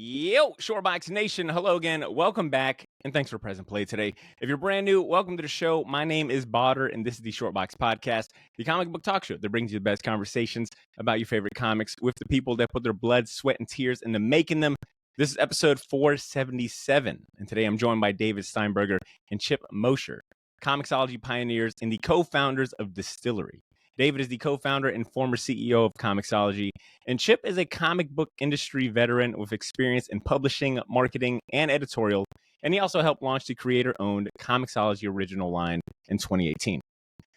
Yo, Shortbox Nation. Hello again. Welcome back, and thanks for present play today. If you're brand new, welcome to the show. My name is Bodder, and this is the Shortbox Podcast, the comic book talk show that brings you the best conversations about your favorite comics with the people that put their blood, sweat, and tears into making them. This is episode 477, and today I'm joined by David Steinberger and Chip Mosher, Comixology pioneers and the co-founders of DSTLRY. David is the co-founder and former CEO of Comixology, and Chip is a comic book industry veteran with experience in publishing, marketing, and editorial, and he also helped launch the creator-owned Comixology original line in 2018.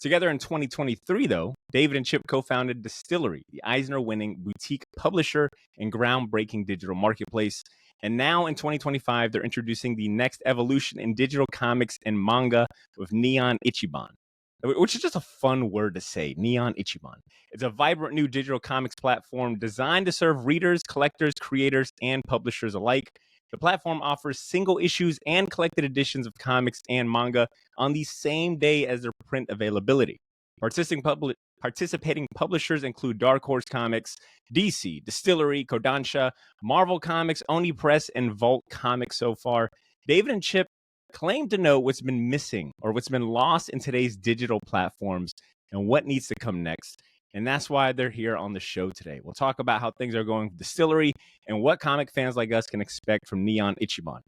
Together in 2023, though, David and Chip co-founded DSTLRY, the Eisner-winning boutique publisher and groundbreaking digital marketplace. And now in 2025, they're introducing the next evolution in digital comics and manga with Neon Ichiban, which is just a fun word to say, Neon Ichiban. It's a vibrant new digital comics platform designed to serve readers, collectors, creators, and publishers alike. The platform offers single issues and collected editions of comics and manga on the same day as their print availability. Participating publishers include Dark Horse Comics, DC, DSTLRY, Kodansha, Marvel Comics, Oni Press, and Vault Comics so far. David and Chip claim to know what's been missing or what's been lost in today's digital platforms and what needs to come next. And that's why they're here on the show today. We'll talk about how things are going with DSTLRY and what comic fans like us can expect from Neon Ichiban.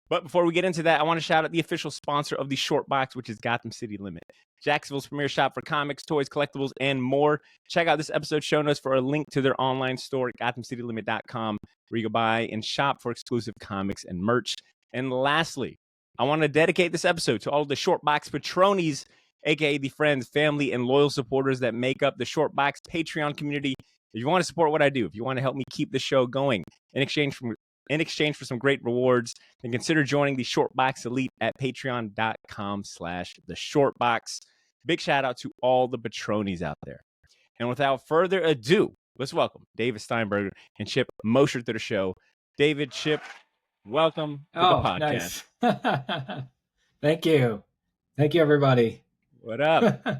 But before we get into that, I want to shout out the official sponsor of the Short Box, which is Gotham City Limit, Jacksonville's premier shop for comics, toys, collectibles, and more. Check out this episode's show notes for a link to their online store at GothamCityLimit.com, where you can buy and shop for exclusive comics and merch. And lastly, I want to dedicate this episode to all of the Shortbox Patronies, aka the friends, family, and loyal supporters that make up the Shortbox Patreon community. If you want to support what I do, if you want to help me keep the show going in exchange for some great rewards, then consider joining the Shortbox Elite at patreon.com/theshortbox. Big shout out to all the Patronies out there. And without further ado, let's welcome David Steinberger and Chip Mosher to the show. David, Chip, welcome to the podcast. Nice. Thank you. Thank you, everybody. What up? All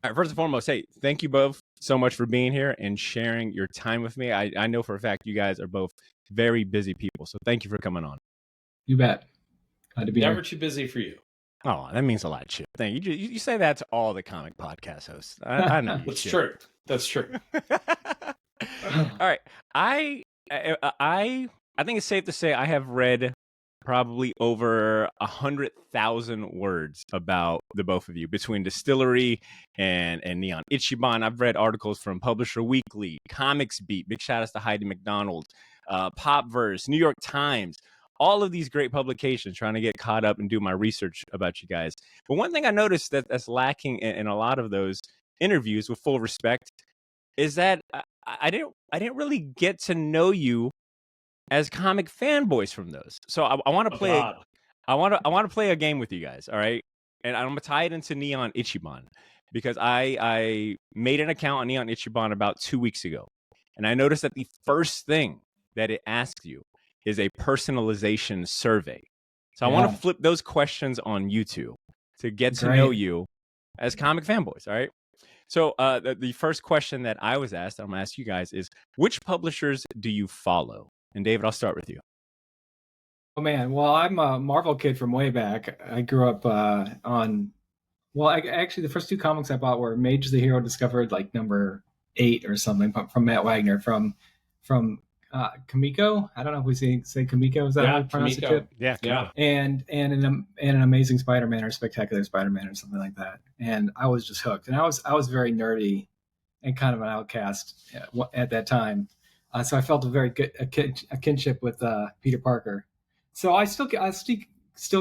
right, first and foremost, hey, thank you both so much for being here and sharing your time with me. I know for a fact you guys are both very busy people, so thank you for coming on. You bet. Glad to be Never here. too busy for you. Oh, that means a lot, Chip. Thank you. You say that to all the comic podcast hosts. I know you. That's true. That's true. All right, I think it's safe to say I have read probably over 100,000 words about the both of you between DSTLRY and Neon Ichiban. I've read articles from Publisher Weekly, Comics Beat, big shout outs to Heidi McDonald, Popverse, New York Times, all of these great publications, trying to get caught up and do my research about you guys. But one thing I noticed that's lacking in a lot of those interviews, with full respect, is that I didn't really get to know you as comic fanboys from those. So I want to play. I want to play a game with you guys. All right, and I'm gonna tie it into Neon Ichiban because I made an account on Neon Ichiban about 2 weeks ago, and I noticed that the first thing that it asks you is a personalization survey. So I want to flip those questions on you two to get to know you as comic fanboys. All right. So the first question that I was asked, I'm gonna ask you guys, is which publishers do you follow? And David, I'll start with you. Oh, man. Well, I'm a Marvel kid from way back. I grew up on, actually, the first two comics I bought were Mage the Hero Discovered, like number 8 or something, from Matt Wagner from Kamiko. I don't know if we say Kamiko. Is that how you pronounce it? Yeah. And an Amazing Spider-Man or Spectacular Spider-Man or something like that. And I was just hooked. And I was very nerdy and kind of an outcast at that time. So I felt a very good a kinship with Peter Parker. So I still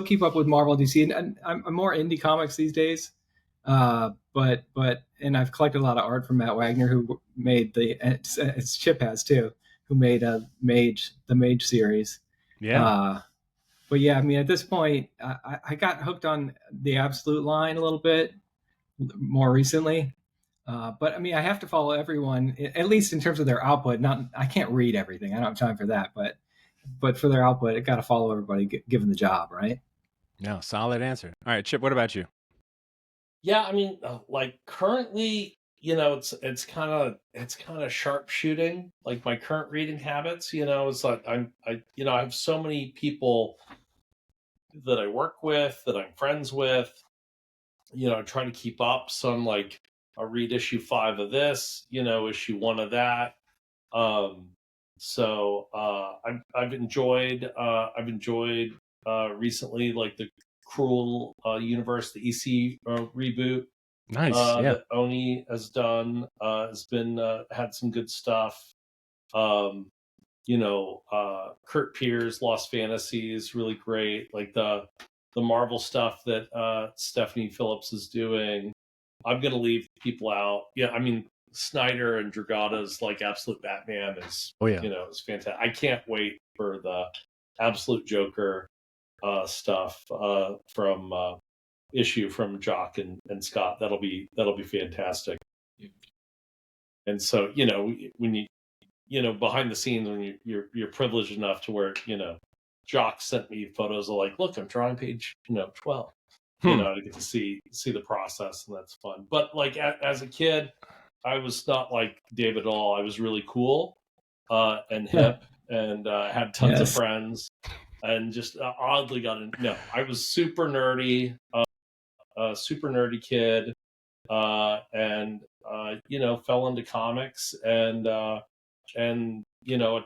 keep up with Marvel, DC, and I'm more indie comics these days. But I've collected a lot of art from Matt Wagner, who made as Chip has too, who made the Mage series. Yeah. But yeah, I mean, at this point, I got hooked on the Absolute line a little bit more recently. But I mean, I have to follow everyone, at least in terms of their output. I can't read everything. I don't have time for that. But for their output, I got to follow everybody, given the job, right? No, solid answer. All right, Chip, what about you? Yeah, I mean, like currently, it's kind of sharpshooting. Like my current reading habits, it's like I have so many people that I work with, that I'm friends with, trying to keep up. So I'm like, I'll read issue 5 of this, issue 1 of that. So I've enjoyed recently, like the Cruel Universe, the EC reboot. Nice. Yeah. That Oni has done, has been had some good stuff. Kurt Pierce, Lost Fantasies, really great. Like the Marvel stuff that Stephanie Phillips is doing. I'm gonna leave people out. Yeah, I mean Snyder and Dragata's like Absolute Batman is, is fantastic. I can't wait for the Absolute Joker stuff from issue from Jock and Scott. That'll be fantastic. And so, when behind the scenes, when you're privileged enough to where, Jock sent me photos of like, look, I'm drawing page 12. I get to see the process, and that's fun. But like as a kid, I was not like David at all. I was really cool and hip and had tons of friends, and just oddly got in. No, I was super nerdy, super nerdy kid, and fell into comics, and a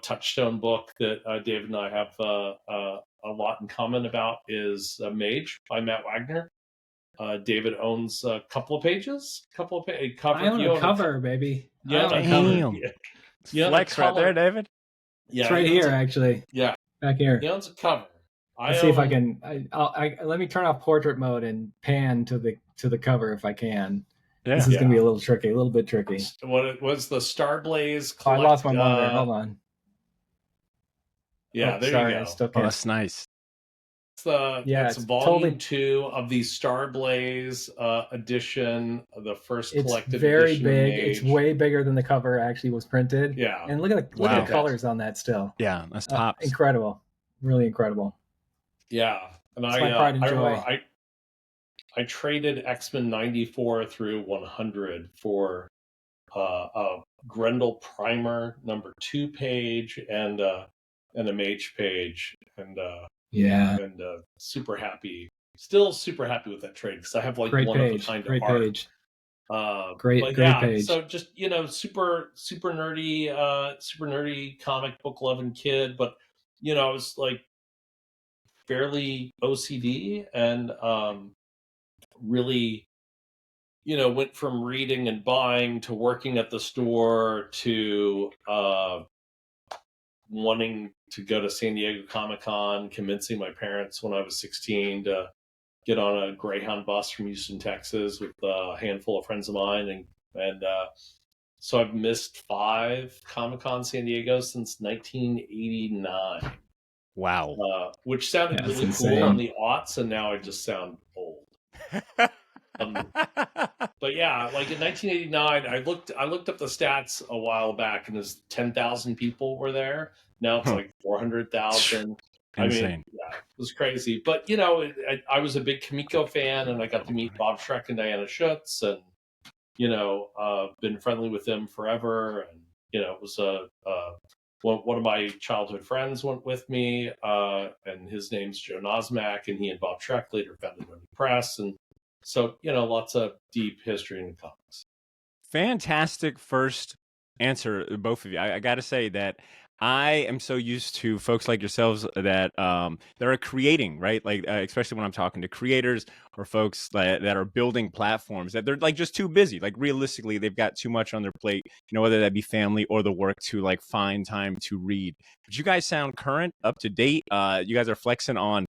touchstone book that David and I have a lot in common about is Mage by Matt Wagner. David owns a couple of pages, cover. I own a cover, baby. Yeah, Flex right there, David. Yeah, it's right here, actually. Yeah, back here. He owns a cover. Let's see if I can. Let me turn off portrait mode and pan to the cover if I can. Yeah. This is going to be a little tricky, a little bit tricky. What it was, the Starblaze. I lost my monitor. Hold on. Yeah, there you go. I still can't. Oh, that's nice. It's volume 2 of the Starblaze edition, the first collected edition. It's very big. It's way bigger than the cover actually was printed. Yeah. And look at the colors on that still. Yeah, that's top. Incredible. Really incredible. Yeah. And it's my pride and joy. I traded X-Men 94 through 100 for a Grendel Primer number 2 page and a Mage page, and super happy. Still super happy with that trade, because I have like great one page. of a kind great of art. Page. Great page. So just super nerdy comic book loving kid, but I was like fairly OCD, and really went from reading and buying to working at the store to wanting to go to San Diego Comic-Con, convincing my parents when I was 16 to get on a Greyhound bus from Houston, Texas with a handful of friends of mine. And so I've missed 5 Comic-Con San Diego since 1989. Wow. Which sounded really cool in the aughts, and now I just sound old. But yeah, like in 1989, I looked up the stats a while back, and there's 10,000 people were there. Now it's like 400,000. I mean, yeah, it was crazy. But I was a big Kamiko fan, and I got to meet Bob Schreck and Diana Schutz, and been friendly with them forever. And it was one of my childhood friends went with me, and his name's Joe Nosmak, and he and Bob Schreck later founded Money Press, and so, lots of deep history in the comics. Fantastic first answer, both of you. I got to say that I am so used to folks like yourselves that are creating, right? Like, especially when I'm talking to creators or folks that are building platforms, that they're like just too busy. Like realistically, they've got too much on their plate, whether that be family or the work to like find time to read. But you guys sound current, up to date. You guys are flexing on,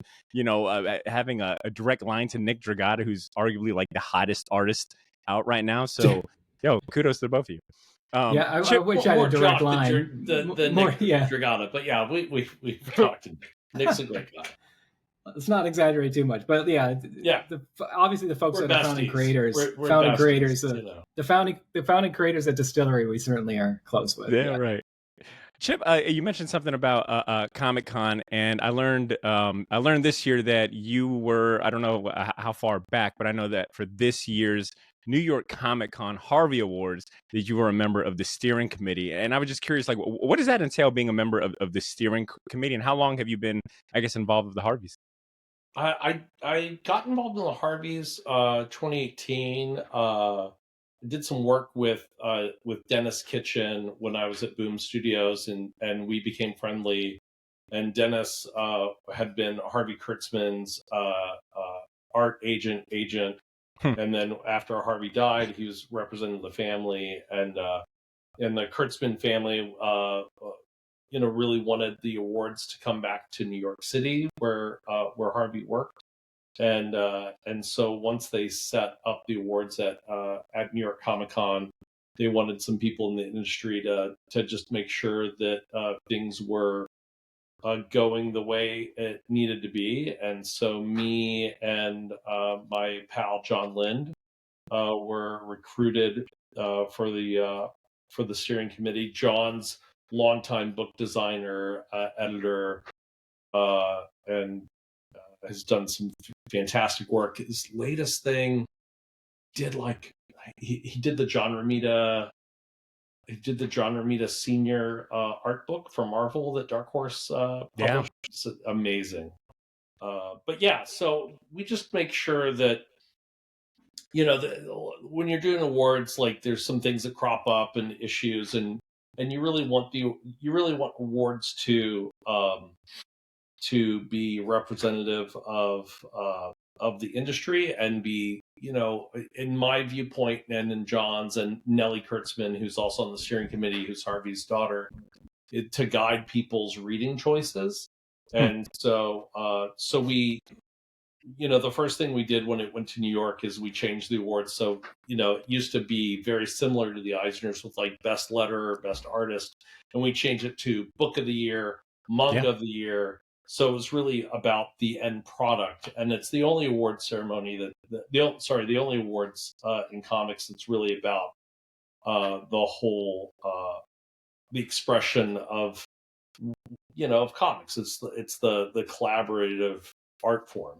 having a direct line to Nick Dragata, who's arguably like the hottest artist out right now. So, kudos to both of you. I wish I had a direct line. The Nick Dragata, but yeah, we've talked to Nick. Nick's a great guy. Let's not exaggerate too much, but obviously the folks that are founding creators, the founding creators at Distillery, we certainly are close with. Yeah, right. Chip, you mentioned something about Comic-Con, and I learned this year that you were, I don't know how far back, but I know that for this year's New York Comic Con Harvey Awards that you were a member of the steering committee. And I was just curious, like, what does that entail, being a member of the steering committee, and how long have you been, I guess, involved with the Harveys? I got involved in the Harveys 2018. Did some work with Dennis Kitchen when I was at Boom Studios, and we became friendly. And Dennis had been Harvey Kurtzman's art agent, and then after Harvey died, he was representing the family, and the Kurtzman family, really wanted the awards to come back to New York City, where Harvey worked. And so once they set up the awards at New York Comic Con, they wanted some people in the industry to just make sure that things were going the way it needed to be. And so me and my pal John Lind were recruited for the steering committee. John's longtime book designer, editor, and has done some fantastic work. His latest thing he did the John Romita. He did the John Romita senior art book for Marvel that Dark Horse published. Yeah. It's amazing. But yeah, so we just make sure that when you're doing awards, like there's some things that crop up and issues, and you really want awards to be representative of the industry, and be, in my viewpoint and in John's, and Nellie Kurtzman, who's also on the steering committee, who's Harvey's daughter, to guide people's reading choices. And so we, the first thing we did when it went to New York is we changed the awards. So, it used to be very similar to the Eisners with like best letter, best artist, and we changed it to book of the year, manga of the year. So it was really about the end product, and it's the only award ceremony the only awards in comics that's really about the whole the expression of of comics. It's the collaborative art form,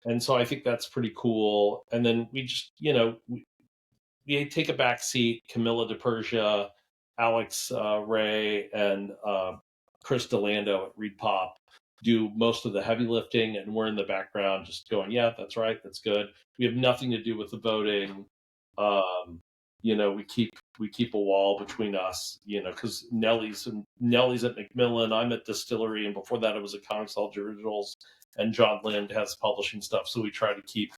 and so I think that's pretty cool. And then we just we take a back seat. Camilla DePersia, Alex Ray, and Chris DeLando at Reed Pop do most of the heavy lifting, and we're in the background just going, yeah, that's right, that's good. We have nothing to do with the voting. We keep a wall between us, because Nellie's at Macmillan, I'm at Distillery, and before that it was at Comixology Originals, and John Lind has publishing stuff, so we try to keep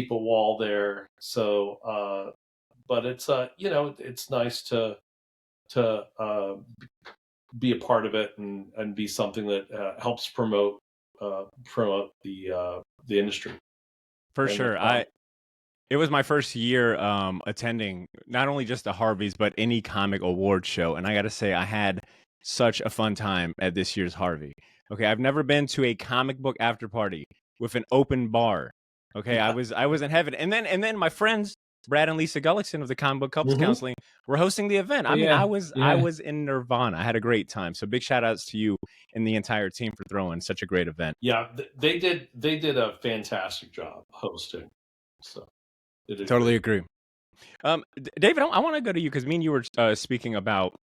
a wall there. So but it's it's nice to be a part of it, and be something that helps promote the industry. For sure. It was my first year attending not only just the Harveys, but any comic award show. And I got to say, I had such a fun time at this year's Harvey. Okay, I've never been to a comic book after party with an open bar. Okay, Yeah. I was in heaven. And then my friends, Brad and Lisa Gullickson of the Comic Book Couples Counseling, were hosting the event. I mean, I was in nirvana. I had a great time. So big shout outs to you and the entire team for throwing such a great event. Yeah, they did a fantastic job hosting. So totally agree. David, I want to go to you because me and you were speaking about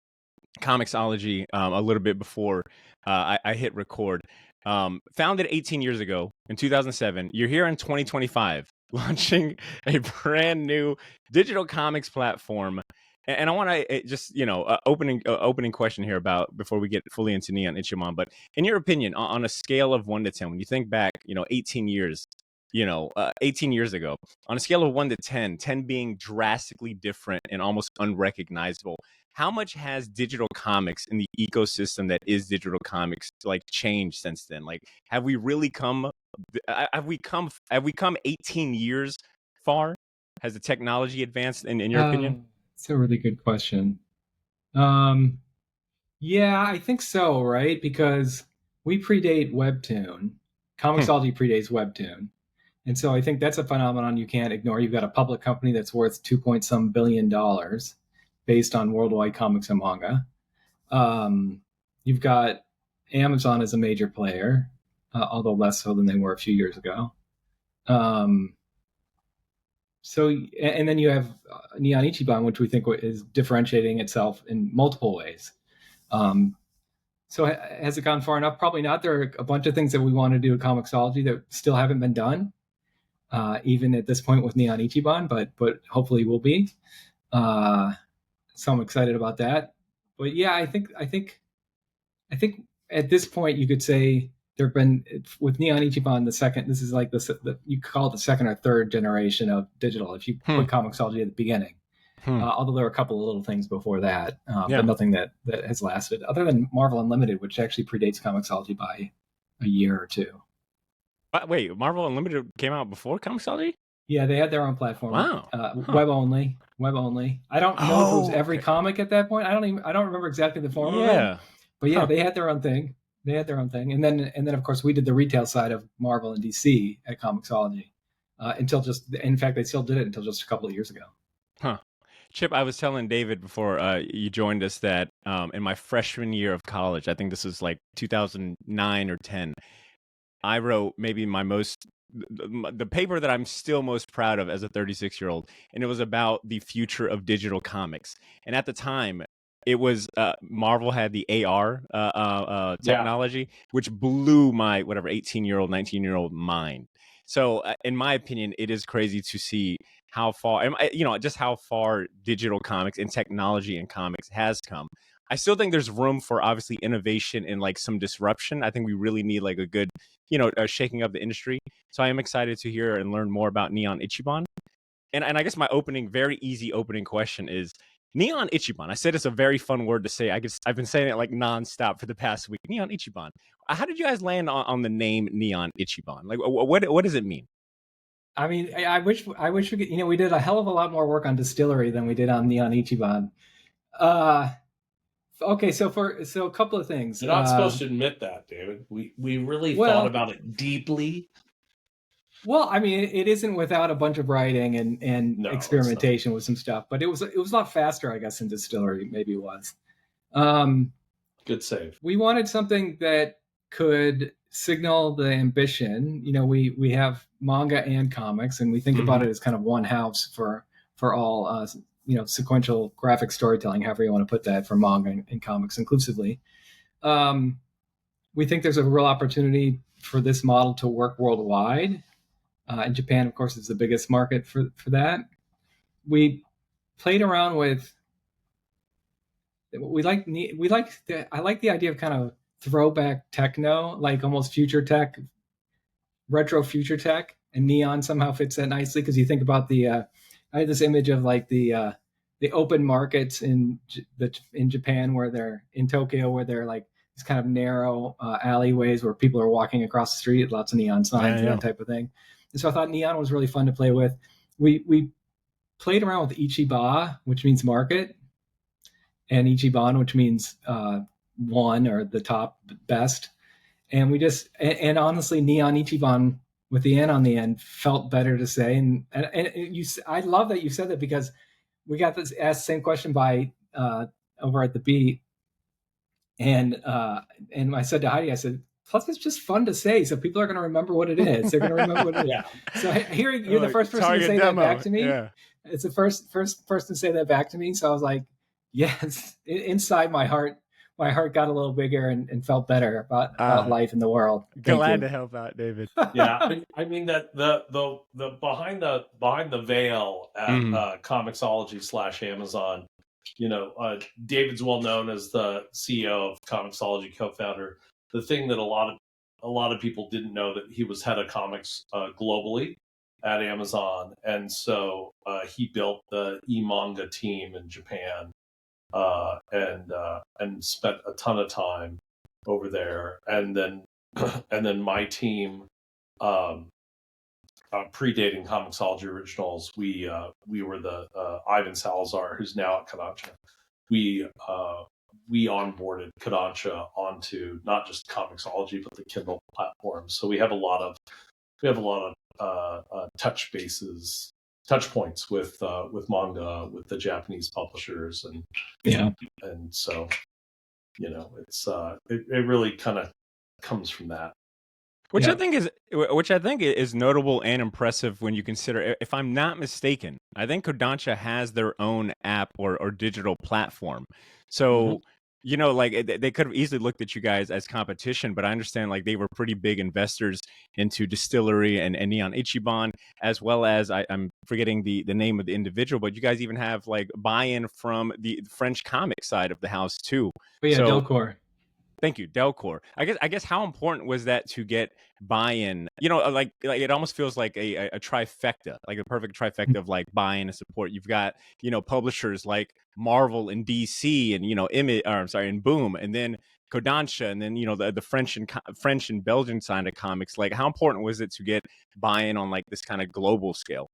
Comixology a little bit before I hit record. Founded 18 years ago in 2007. You're here in 2025 launching a brand new digital comics platform. And I want to just, opening question here about before we get fully into Neon Ichiban. But in your opinion, on a scale of 1 to 10, when you think back, 18 years, 18 years ago, on a scale of 1 to 10, 10 being drastically different and almost unrecognizable, how much has digital comics in the ecosystem that is digital comics like changed since then? Like, have we really come 18 years far? Has the technology advanced in your opinion? It's a really good question. Yeah, I think so, right? Because we predate Webtoon. Comixology predates Webtoon. And so I think that's a phenomenon you can't ignore. You've got a public company that's worth $2 billion based on worldwide comics and manga. You've got Amazon as a major player, although less so than they were a few years ago. So, and then you have Neon Ichiban, which we think is differentiating itself in multiple ways. So has it gone far enough? Probably not. There are a bunch of things that we want to do at Comixology that still haven't been done, even at this point with Neon Ichiban, but hopefully will be. So I'm excited about that. But yeah, I think at this point you could say there have been, with Neon Ichiban, the second. This is like you call it the second or third generation of digital if you put Comixology at the beginning. Although there were a couple of little things before that, but nothing that has lasted, other than Marvel Unlimited, which actually predates Comixology by a year or two. Wait, Marvel Unlimited came out before Comixology? Yeah, they had their own platform. Wow. Web only. I don't know if it was every comic at that point. I don't remember exactly the form of it. But yeah, they had their own thing. And then of course we did the retail side of Marvel and DC at Comixology in fact they still did it until just a couple of years ago. Chip, I was telling David before you joined us that in my freshman year of college, I think this was like 2009 or 10, I wrote maybe the paper that I'm still most proud of as a 36-year-old, and it was about the future of digital comics. And at the time, it was Marvel had the AR technology, which blew my 18-year-old, 19-year-old mind. So in my opinion, it is crazy to see how far, just how far digital comics and technology in comics has come. I still think there's room for obviously innovation and like some disruption. I think we really need like a good, shaking up the industry. So I am excited to hear and learn more about Neon Ichiban. And I guess my very easy opening question is Neon Ichiban. I said it's a very fun word to say. I've been saying it like nonstop for the past week. Neon Ichiban. How did you guys land on the name Neon Ichiban? Like, what does it mean? I mean, I wish we could, we did a hell of a lot more work on DSTLRY than we did on Neon Ichiban. Okay, so a couple of things. You're not supposed to admit that, David. We really thought about it deeply. Well, I mean, it isn't without a bunch of writing and experimentation with some stuff, but it was a lot faster, I guess, in DSTLRY. Maybe it was. Good save. We wanted something that could signal the ambition. We have manga and comics, and we think about it as kind of one house for all sequential graphic storytelling, however you want to put that, for manga and comics inclusively. We think there's a real opportunity for this model to work worldwide. And Japan, of course, is the biggest market for that. We played around with. I like the idea of kind of throwback techno, like almost future tech, retro future tech, and neon somehow fits that nicely because you think about I had this image of like the open markets in Japan where they're in Tokyo, where they're like these kind of narrow alleyways where people are walking across the street, lots of neon signs and that type of thing. And so I thought neon was really fun to play with. We played around with Ichiba, which means market, and Ichiban, which means one or the top best. And we and honestly, Neon Ichiban with the N on the end felt better to say. And I love that you said that because we got asked the same question by over at the Beat. And I said to Heidi, I said, plus it's just fun to say, so people are going to remember what it is. They're going to remember what it is. So hearing you're the first person to say that back to me. Yeah. It's the first person to say that back to me. So I was like, yes. Inside my heart got a little bigger and felt better about life in the world. Glad to help out, David. Yeah, I mean that the behind the veil at Comixology / Amazon. David's well known as the CEO of Comixology, co-founder. The thing that a lot of people didn't know that he was head of comics globally at Amazon, and so he built the e-manga team in Japan, and spent a ton of time over there. And then my team, predating Comixology Originals, we were the Ivan Salazar, who's now at Kodansha. We onboarded Kodansha onto not just Comixology but the Kindle platform. So we have a lot of touch points with manga, with the Japanese publishers, and so it's it really kind of comes from that. Which Yeah. I think is notable and impressive when you consider, if I'm not mistaken, I think Kodansha has their own app or digital platform. Mhm. So, like they could have easily looked at you guys as competition, but I understand like they were pretty big investors into Distillery and Neon Ichiban, as well as I'm forgetting the name of the individual, but you guys even have like buy-in from the French comic side of the house too. But yeah, So Delcor. thank you, Delcor. I guess how important was that to get buy-in? Like it almost feels like a trifecta, like a perfect trifecta of like buy-in and support. You've got publishers like Marvel and DC and Image, or I'm sorry, and Boom, and then Kodansha, and then the French and Belgian side of comics. Like how important was it to get buy-in on like this kind of global scale?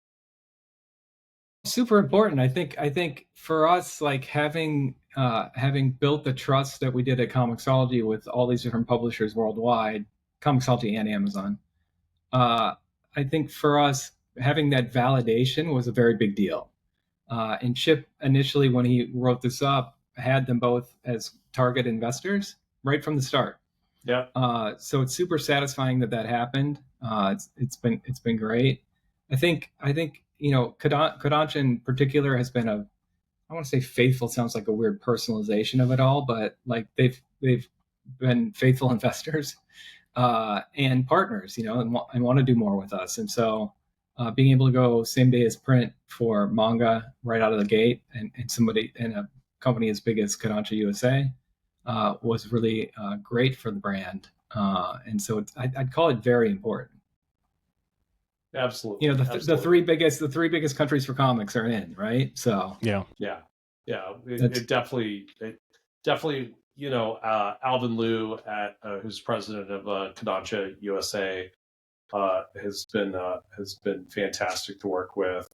Super important. I think for us, like having built the trust that we did at Comixology with all these different publishers worldwide, Comixology and Amazon. uh, I think for us, having that validation was a very big deal. And Chip initially, when he wrote this up, had them both as target investors right from the start. Yeah. So it's super satisfying that that happened. It's been great. I think Kodansha in particular has been a, I want to say faithful sounds like a weird personalization of it all, but like they've been faithful investors and partners, and want to do more with us. And so being able to go same day as print for manga right out of the gate, and somebody in a company as big as Kodansha USA was really great for the brand. And so I'd call it very important. Absolutely. The Absolutely. the three biggest countries for comics are in, right? So Yeah. Yeah. Yeah. that's It definitely, Alvin Liu who's president of Kodansha USA, has been fantastic to work with,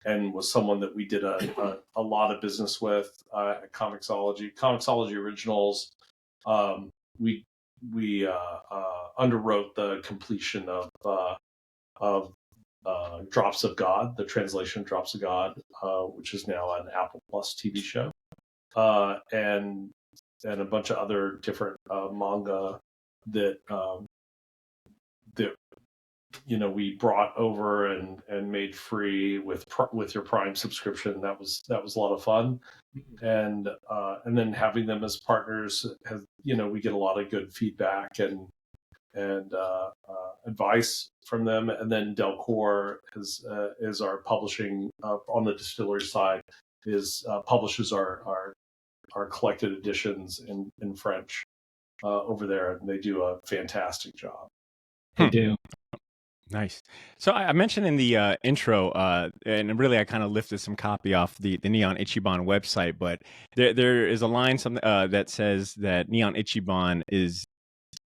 and was someone that we did a lot of business with at Comixology Originals. We underwrote the completion of Drops of God, the translation of Drops of God, which is now an Apple Plus TV show, and a bunch of other different manga that that we brought over and made free with your Prime subscription. That was a lot of fun, and then having them as partners has, we get a lot of good feedback and advice from them. And then Delcor is our publishing on the distillery side, publishes our collected editions in French over there, and they do a fantastic job. they do. Nice. So I mentioned in the intro, and really I kind of lifted some copy off the Neon Ichiban website, but there is a line that says that Neon Ichiban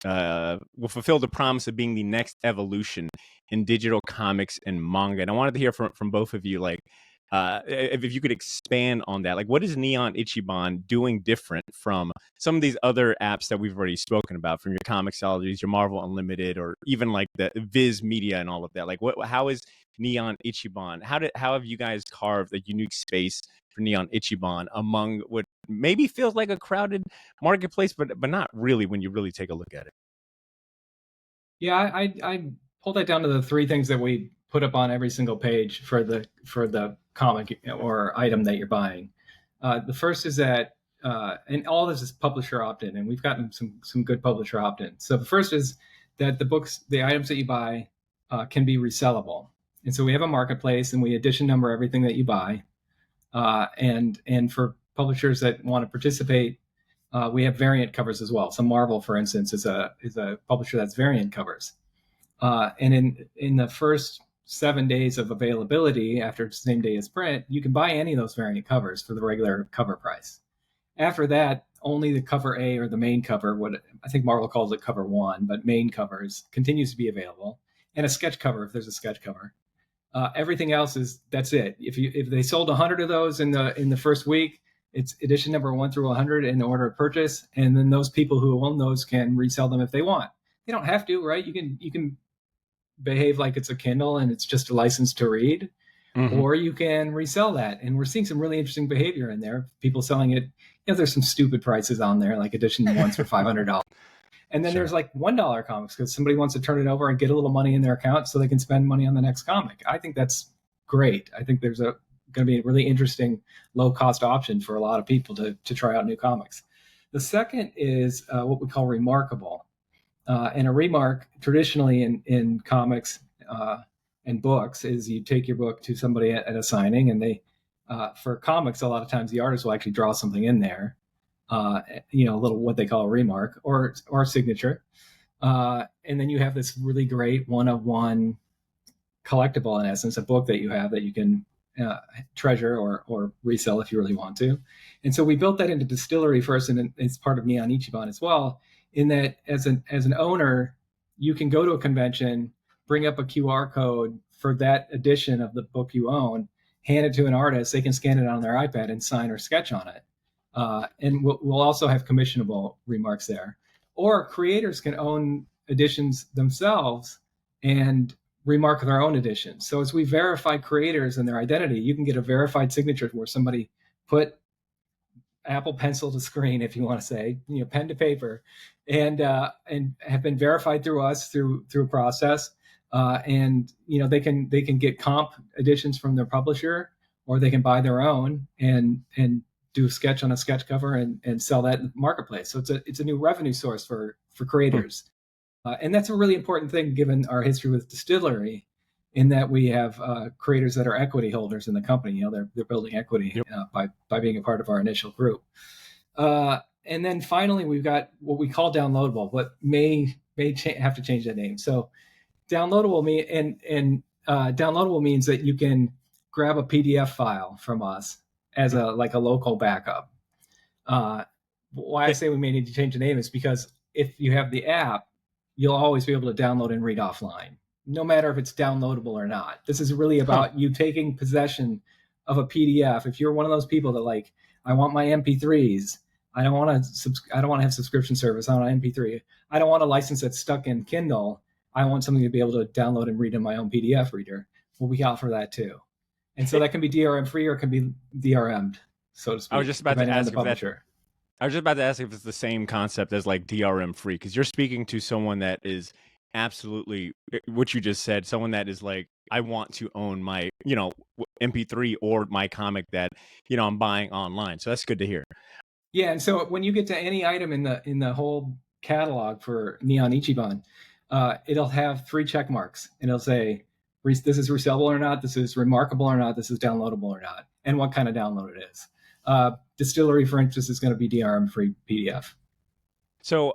will fulfill the promise of being the next evolution in digital comics and manga. And I wanted to hear from both of you, like, if you could expand on that, like, what is Neon Ichiban doing different from some of these other apps that we've already spoken about, from your Comixologies, your Marvel Unlimited, or even like the Viz Media and all of that? Like, how is Neon Ichiban? How have you guys carved a unique space for Neon Ichiban among what maybe feels like a crowded marketplace, but not really when you really take a look at it? Yeah, I pulled that down to the three things that we put up on every single page for the comic or item that you're buying. The first is that, and all this is publisher opt-in, and we've gotten some good publisher opt-in. So the first is that the items that you buy, can be resellable, and so we have a marketplace, and we edition number everything that you buy, and for publishers that want to participate, we have variant covers as well. So Marvel, for instance, is a publisher that's variant covers. And in the first 7 days of availability after the same day as print, you can buy any of those variant covers for the regular cover price. After that, only the cover A, or the main cover, what I think Marvel calls it cover one, but main covers, continues to be available, and a sketch cover if there's a sketch cover. Everything else that's it. If they sold 100 of those in the first week, it's edition number 1 through 100 in order of purchase, and then those people who own those can resell them if they want. They don't have to, right? You can behave like it's a Kindle and it's just a license to read, or you can resell that. And we're seeing some really interesting behavior in there. People selling it. There's some stupid prices on there, like edition ones for $500. And then Sure. there's like $1 comics because somebody wants to turn it over and get a little money in their account so they can spend money on the next comic. I think that's great. I think there's going to be a really interesting low cost option for a lot of people to try out new comics. The second is what we call remarkable. And a remark traditionally in comics and books is you take your book to somebody at a signing, and they, for comics, a lot of times the artist will actually draw something in there, a little what they call a remark or a signature. And then you have this really great one-of-one collectible, in essence, a book that you have that you can treasure or resell if you really want to. And so we built that into DSTLRY first, and it's part of Neon Ichiban as well, in that as an owner, you can go to a convention, bring up a QR code for that edition of the book you own, hand it to an artist, they can scan it on their iPad and sign or sketch on it. And we'll also have commissionable remarks there. Or creators can own editions themselves and remark their own edition. So as we verify creators and their identity, you can get a verified signature where somebody put Apple Pencil to screen, if you want to say, pen to paper, and have been verified through us through a process. And they can get comp editions from their publisher, or they can buy their own and do a sketch on a sketch cover and sell that in the marketplace. So it's a new revenue source for creators. And that's a really important thing given our history with DSTLRY, in that we have creators that are equity holders in the company. They're building equity by being a part of our initial group. And then finally, we've got what we call downloadable, but may have to change that name. So downloadable downloadable means that you can grab a PDF file from us as a local backup. Why I say we may need to change the name is because if you have the app, you'll always be able to download and read offline, no matter if it's downloadable or not. This is really about you taking possession of a PDF. If you're one of those people that I want my MP3s, I don't want to have subscription service. I want an MP3. I don't want a license that's stuck in Kindle. I want something to be able to download and read in my own PDF reader. Well, we offer that too. And so that can be DRM free or it can be DRM'd, so to speak. I was just about to ask if it's the same concept as DRM free, because you're speaking to someone that is absolutely what you just said, someone that is I want to own my, MP3 or my comic that, I'm buying online. So that's good to hear. Yeah. And so when you get to any item in the whole catalog for Neon Ichiban, it'll have 3 check marks, and it'll say, this is resellable or not, this is remarkable or not, this is downloadable or not, and what kind of download it is. DSTLRY, for instance, is going to be DRM free PDF. So,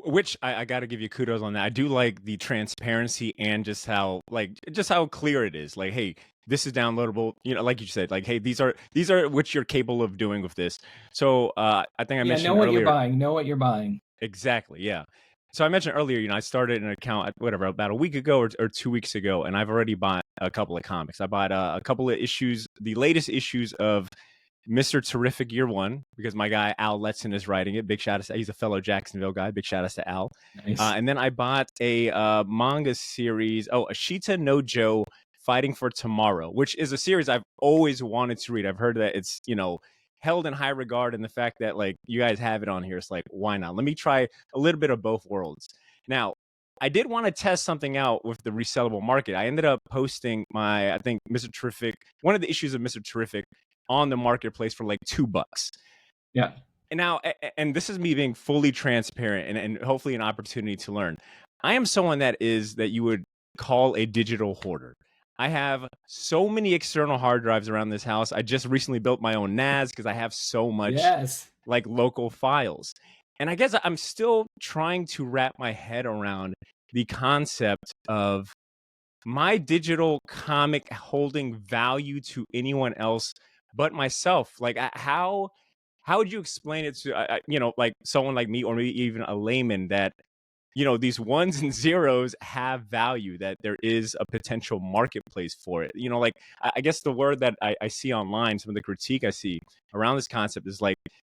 which I got to give you kudos on that. I do like the transparency and just how clear it is. Hey, this is downloadable. Like you said, hey, these are what you're capable of doing with this. So, I think I mentioned know earlier. Know what you're buying. Exactly. Yeah. So I mentioned earlier, I started an account about a week ago or 2 weeks ago, and I've already bought a couple of comics. I bought a couple of issues, the latest issues of Mr. Terrific Year 1, because my guy Al Letson is writing it. Big shout out to, he's a fellow Jacksonville guy. Big shout out to Al. Nice. And then I bought a manga series, Ashita no Joe, Fighting for Tomorrow, which is a series I've always wanted to read. I've heard that it's, held in high regard, and the fact that you guys have it on here, it's why not? Let me try a little bit of both worlds. Now, I did want to test something out with the resellable market. I ended up posting I think Mr. Terrific, one of the issues of Mr. Terrific on the marketplace for $2. Yeah. And now, and this is me being fully transparent and hopefully an opportunity to learn. I am someone that you would call a digital hoarder. I have so many external hard drives around this house. I just recently built my own NAS because I have so much local files. And I guess I'm still trying to wrap my head around the concept of my digital comic holding value to anyone else but myself. How would you explain it to, someone like me, or maybe even a layman, that these ones and zeros have value, that there is a potential marketplace for it. I guess the word that I see online, some of the critique I see around this concept is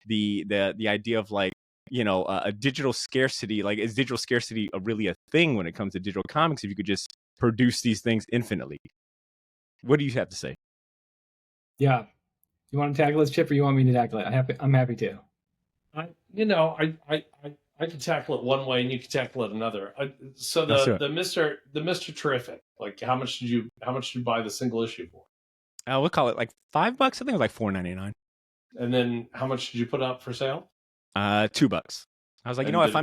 the idea of a digital scarcity. Is digital scarcity really a thing when it comes to digital comics, if you could just produce these things infinitely? What do you have to say? Yeah. You want to tackle this, Chip, or you want me to tackle it? I'm happy to. I I can tackle it one way, and you can tackle it another. So Let's do the it. Mr. Terrific, like how much did you buy the single issue for? We'll call it like $5. I think it was like $4.99. And then how much did you put up for sale? $2. I was like, And if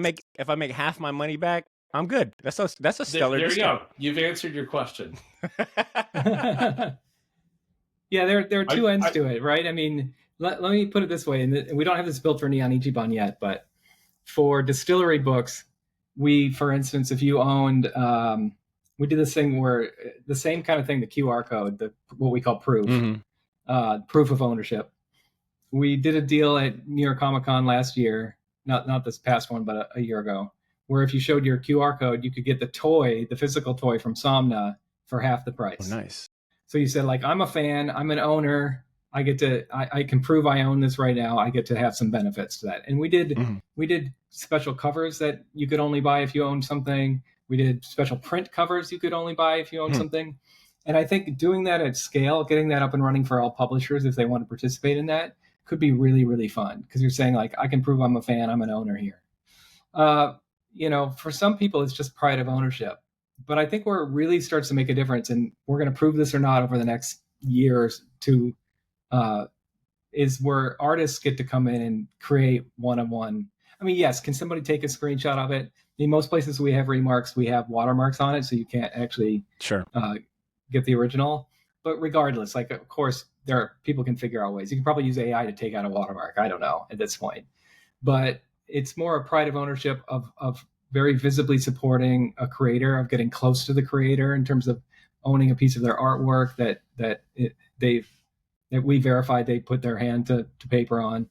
I make half my money back, I'm good. That's a stellar there you discount. go. You've answered your question. Yeah, there are two ends to it, right? I mean, let me put it this way, and we don't have this built for Neon Ichiban yet, but for distillery books, for instance, if you owned, we did this thing where the same kind of thing, the QR code, what we call proof, proof of ownership. We did a deal at New York Comic Con last year, not this past one, but a year ago, where if you showed your QR code, you could get the physical toy from Somna for half the price. Oh, nice. So you said, like, I'm a fan, I'm an owner, I can prove I own this right now. I get to have some benefits to that. And we did special covers that you could only buy if you owned something. We did special print covers you could only buy if you owned something. And I think doing that at scale, getting that up and running for all publishers, if they want to participate in that, could be really, really fun. Because you're saying, like, I can prove I'm a fan, I'm an owner here. For some people, it's just pride of ownership. But I think where it really starts to make a difference, and we're going to prove this or not over the next year or two, is where artists get to come in and create one-on-one. I mean, yes, can somebody take a screenshot of it? In most places we have remarks, we have watermarks on it, so you can't actually get the original. But regardless, like, of course, people can figure out ways. You can probably use AI to take out a watermark. I don't know at this point. But it's more a pride of ownership of very visibly supporting a creator, of getting close to the creator in terms of owning a piece of their artwork that we verified they put their hand to paper on.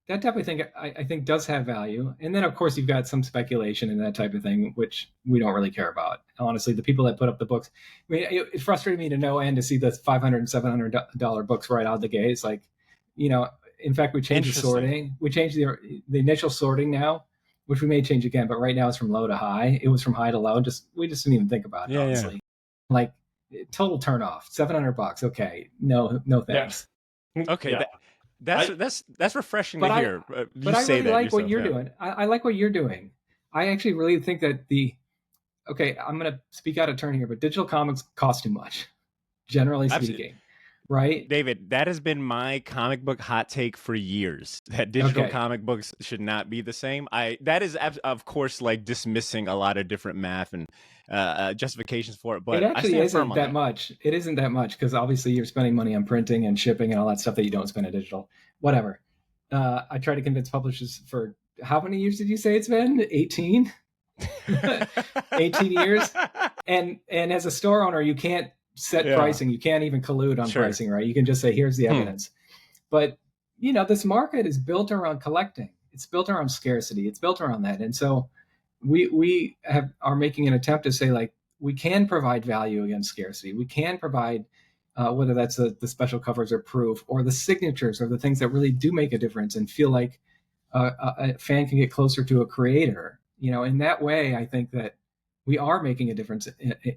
That type of thing, I think, does have value. And then, of course, you've got some speculation and that type of thing, which we don't really care about. Honestly, the people that put up the books, I mean, it frustrated me to no end to see the $500 and $700 books right out of the gate. It's like, in fact, we changed the sorting. We changed the initial sorting now, which we may change again, but right now it's from low to high. It was from high to low. We just didn't even think about it, honestly. Yeah. Like, total turn off. $700. Okay, no thanks. Yeah. Okay, yeah. That's refreshing to hear. But I really like what you're doing. I like what you're doing. I actually really think that I'm going to speak out of turn here, but digital comics cost too much, generally speaking. Right, David, that has been my comic book hot take for years, that digital comic books should not be the same. That is, of course, like dismissing a lot of different math and justifications for it, but it actually isn't that much. It isn't that much, because obviously you're spending money on printing and shipping and all that stuff that you don't spend on digital. Whatever. I try to convince publishers for how many years did you say it's been? 18? 18 years. And as a store owner, you can't set pricing. You can't even collude on pricing, right? You can just say, here's the evidence. But, this market is built around collecting. It's built around scarcity. It's built around that. And so we are making an attempt to say, like, we can provide value against scarcity. We can provide, whether that's the special covers or proof or the signatures or the things that really do make a difference and feel like a fan can get closer to a creator. In that way, I think that we are making a difference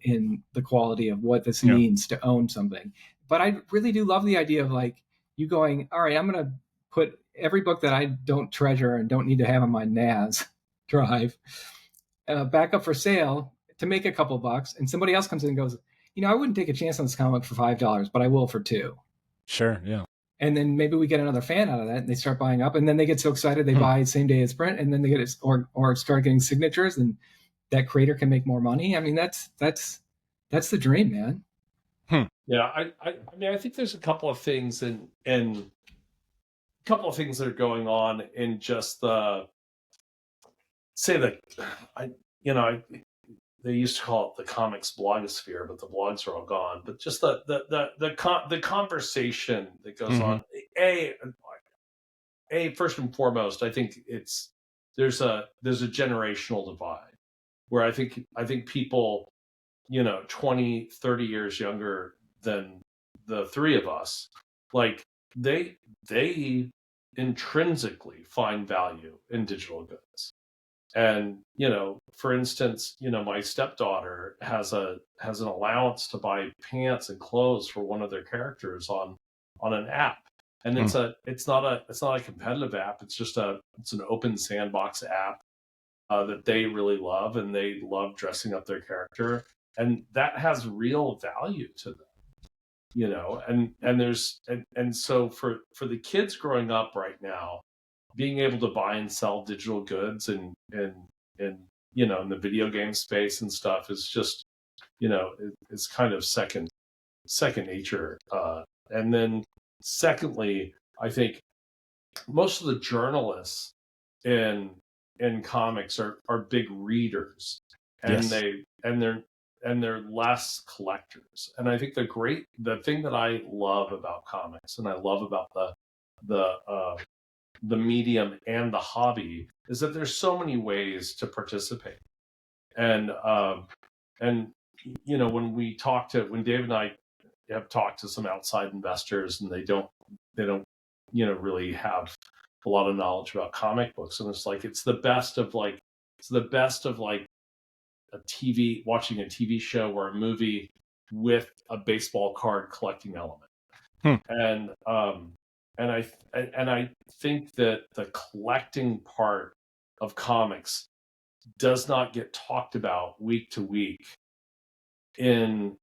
in the quality of what this means to own something. But I really do love the idea of, like, you going, all right, I'm going to put every book that I don't treasure and don't need to have on my NAS drive back up for sale to make a couple bucks. And somebody else comes in and goes, I wouldn't take a chance on this comic for $5, but I will for $2. Sure, yeah. And then maybe we get another fan out of that, and they start buying up, and then they get so excited they buy same day as print, and then they get it or start getting signatures, and that creator can make more money. I mean, that's the dream, man. Yeah, I mean, I think there's a couple of things and a couple of things that are going on in just they used to call it the comics blogosphere, but the blogs are all gone. But just the conversation that goes on. First and foremost, I think there's a generational divide where I think people, 20, 30 years younger than the three of us, like they intrinsically find value in digital goods. And, for instance, my stepdaughter has an allowance to buy pants and clothes for one of their characters on an app. and it's not a competitive app. It's an open sandbox app that they really love, and they love dressing up their character, and that has real value to them. And so for the kids growing up right now, being able to buy and sell digital goods and in the video game space and stuff is just it's kind of second nature. And then secondly, I think most of the journalists in comics are big readers, and Yes. they're less collectors. And I think the thing that I love about comics, and I love about the medium and the hobby, is that there's so many ways to participate. And when Dave and I have talked to some outside investors, and they don't really have a lot of knowledge about comic books, and it's the best of watching a TV show or a movie with a baseball card collecting element. And I think that the collecting part of comics does not get talked about week to week in,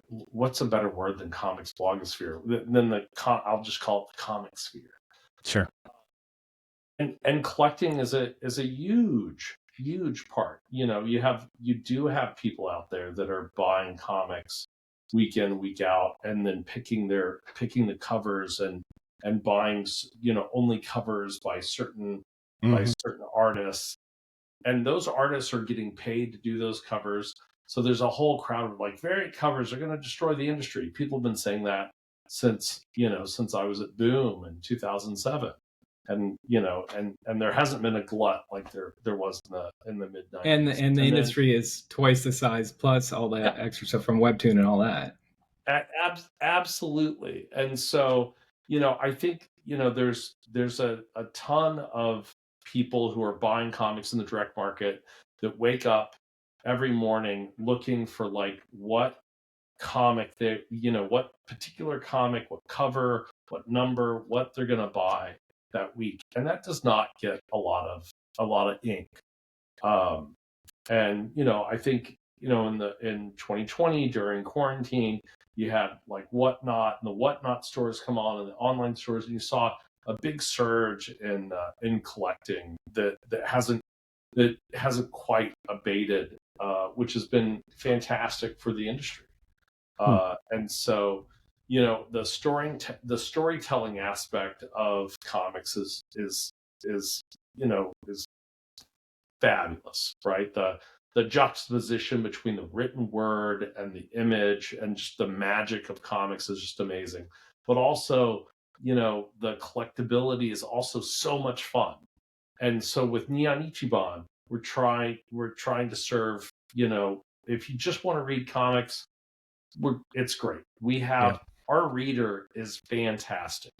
what's a better word than comics blogosphere? I'll just call it the comic sphere. Sure. And collecting is a huge part. You do have people out there that are buying comics week in, week out, and then picking the covers and buying only covers by certain artists, and those artists are getting paid to do those covers. So there's a whole crowd of variant covers are going to destroy the industry. People have been saying that since I was at Boom in 2007. And there hasn't been a glut like there was in the mid 90s. And the industry is twice the size, plus all that extra stuff from Webtoon and all that. Absolutely. And so I think there's a ton of people who are buying comics in the direct market that wake up every morning looking for what comic what particular comic, what cover, what number, what they're going to buy that week, and that does not get a lot of ink. And I think in 2020 during quarantine, you had Whatnot, and the Whatnot stores come on, and the online stores, and you saw a big surge in collecting that hasn't quite abated, which has been fantastic for the industry. And so the storytelling aspect of comics is fabulous, right? The juxtaposition between the written word and the image and just the magic of comics is just amazing. But also, the collectability is also so much fun. And so with Neon Ichiban, we're trying to serve, if you just want to read comics, it's great. We have our reader is fantastic.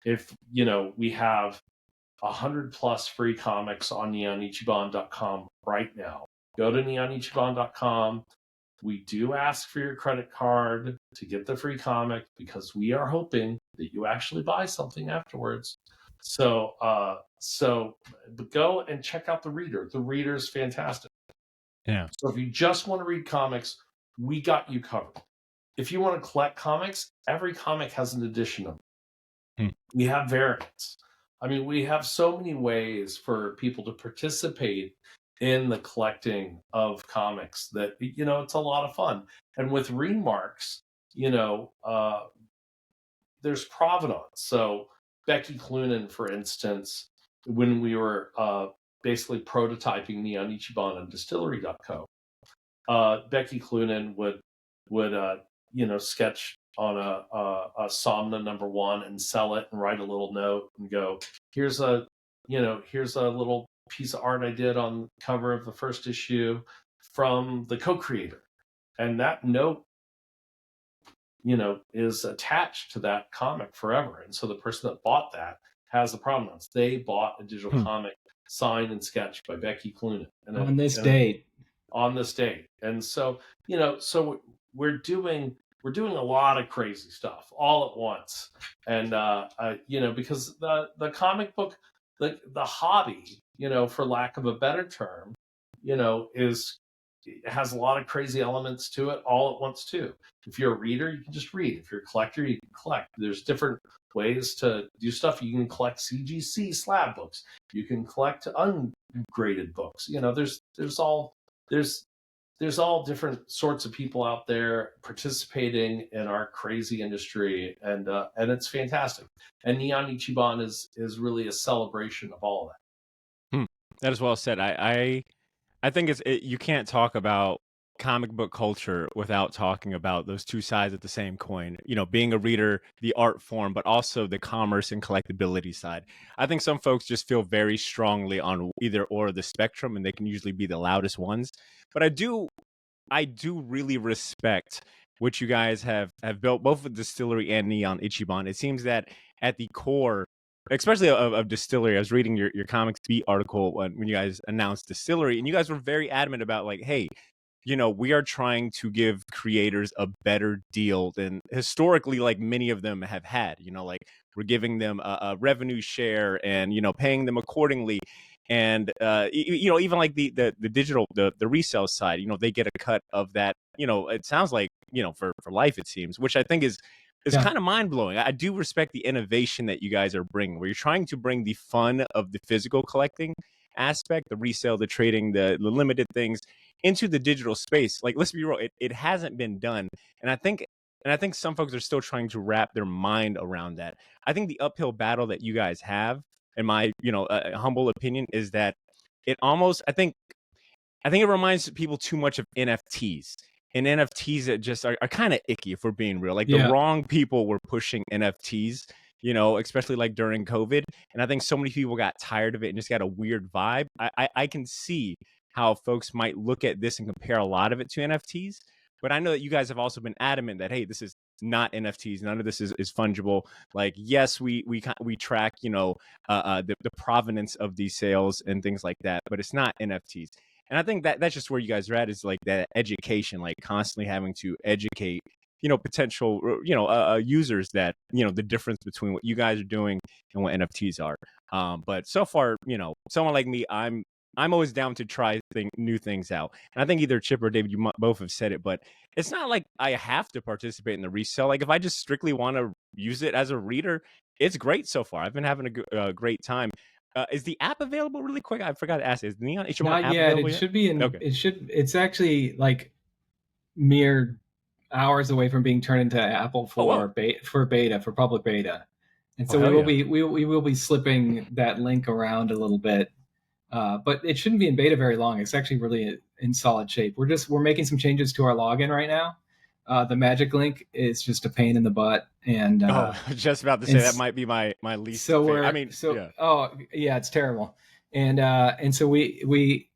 If we have 100+ free comics on neonichiban.com right now. Go to neonichiban.com. We do ask for your credit card to get the free comic, because we are hoping that you actually buy something afterwards. So go and check out the reader. The reader is fantastic. Yeah. So if you just want to read comics, we got you covered. If you want to collect comics, every comic has an edition of it. We have variants. I mean, we have so many ways for people to participate in the collecting of comics that, it's a lot of fun. And with Remarques, there's provenance. So Becky Cloonan, for instance, when we were basically prototyping Neon Ichiban on DSTLRY.co, Becky Cloonan would sketch on a Somna #1 and sell it and write a little note and go, here's a little piece of art I did on the cover of the first issue from the co-creator. And that note, is attached to that comic forever. And so the person that bought that has the provenance. They bought a digital comic signed and sketched by Becky Cloonan. On this date. On this date. And so, so we're doing we're doing a lot of crazy stuff all at once. And because the comic book, the hobby, for lack of a better term, has a lot of crazy elements to it all at once too. If you're a reader, you can just read. If you're a collector, you can collect. There's different ways to do stuff. You can collect CGC slab books. You can collect ungraded books. There's all different sorts of people out there participating in our crazy industry, and it's fantastic. And Neon Ichiban is really a celebration of all of that. That is well said. I think you can't talk about comic book culture without talking about those two sides of the same coin. Being a reader, the art form, but also the commerce and collectability side. I think some folks just feel very strongly on either or of the spectrum, and they can usually be the loudest ones. But I do really respect what you guys have built, both with DSTLRY and Neon Ichiban. It seems that at the core, especially of DSTLRY, I was reading your Comics Beat article when you guys announced DSTLRY, and you guys were very adamant about like, hey, we are trying to give creators a better deal than historically, like many of them have had. Like we're giving them a revenue share and paying them accordingly. And even like the digital the resale side, they get a cut of that. It sounds like for life, it seems, which I think is kind of mind blowing. I do respect the innovation that you guys are bringing, where you're trying to bring the fun of the physical collecting aspect, the resale, the trading, the limited things into the digital space. Like, let's be real, it hasn't been done, and I think some folks are still trying to wrap their mind around that. I think the uphill battle that you guys have, in my humble opinion, is that it almost I think it reminds people too much of NFTs. And NFTs that just are kind of icky, if we're being real. Like the wrong people were pushing NFTs, especially like during COVID. And I think so many people got tired of it and just got a weird vibe. I can see how folks might look at this and compare a lot of it to NFTs. But I know that you guys have also been adamant that, hey, this is not NFTs. None of this is fungible. Like, yes, we track, the provenance of these sales and things like that, but it's not NFTs. And I think that's just where you guys are at, is like that education, like constantly having to educate, potential, users that, the difference between what you guys are doing and what NFTs are. But so far, someone like me, I'm always down to try new things out. And I think either Chip or David, you both have said it, but it's not like I have to participate in the resale. Like if I just strictly want to use it as a reader, it's great so far. I've been having a great time. Is the app available really quick? I forgot to ask. Is the Neon Ichiban Not app yet. available It yet? should be in. Okay. It's actually like mere hours away from being turned into Apple for beta, for public beta. And so we will be slipping that link around a little bit. But it shouldn't be in beta very long. It's actually really in solid shape. We're making some changes to our login right now. The magic link is just a pain in the butt, and just about to say that might be my least. So favorite. It's terrible, and so we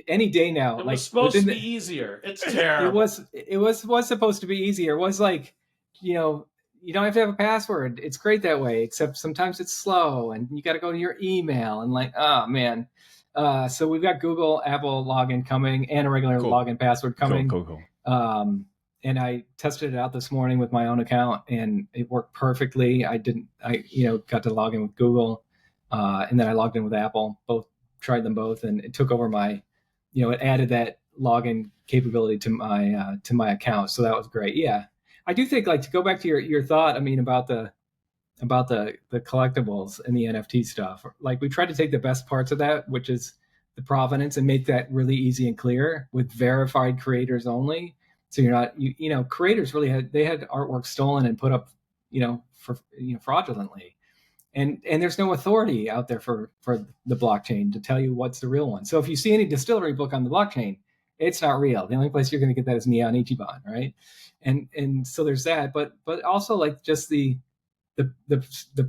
any day now. It was supposed to be easier. It's terrible. It was supposed to be easier. It was like, you don't have to have a password. It's great that way, except sometimes it's slow and you got to go to your email and like, oh man. So we've got Google, Apple login coming and a regular login password coming. Cool. And I tested it out this morning with my own account and it worked perfectly. I got to log in with Google, and then I logged in with Apple, tried them both, and it took over my, it added that login capability to my account. So that was great. Yeah. I do think, like, to go back to your thought, about the collectibles and the NFT stuff, like we tried to take the best parts of that, which is the provenance, and make that really easy and clear with verified creators only. So you're not, creators really had artwork stolen and put up, fraudulently. And there's no authority out there for the blockchain to tell you what's the real one. So if you see any DSTLRY book on the blockchain, it's not real. The only place you're going to get that is Neon Ichiban, right? And so there's that, but also like just the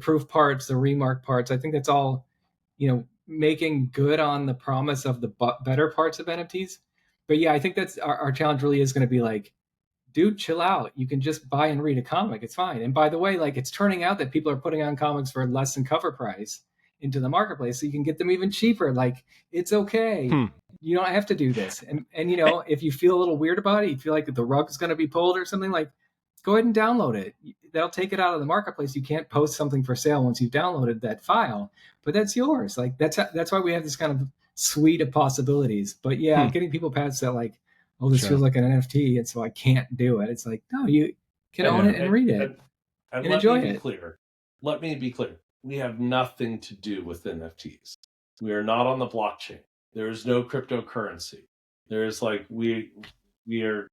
proof parts, the remark parts. I think that's all, making good on the promise of the better parts of NFTs. But yeah, I think that's our challenge really is going to be like, dude, chill out. You can just buy and read a comic. It's fine. And by the way, like, it's turning out that people are putting on comics for less than cover price into the marketplace, so you can get them even cheaper. Like, it's okay. You don't have to do this. And if you feel a little weird about it, you feel like the rug is going to be pulled or something, like, go ahead and download it. They'll take it out of the marketplace. You can't post something for sale once you've downloaded that file, but that's yours. Like that's why we have this kind of suite of possibilities. But yeah, getting people past that, like, oh, this feels like an NFT, and so I can't do it. It's like, no, you can own it and read it and enjoy it. Let me be clear. We have nothing to do with NFTs. We are not on the blockchain. There is no cryptocurrency. There's like we are,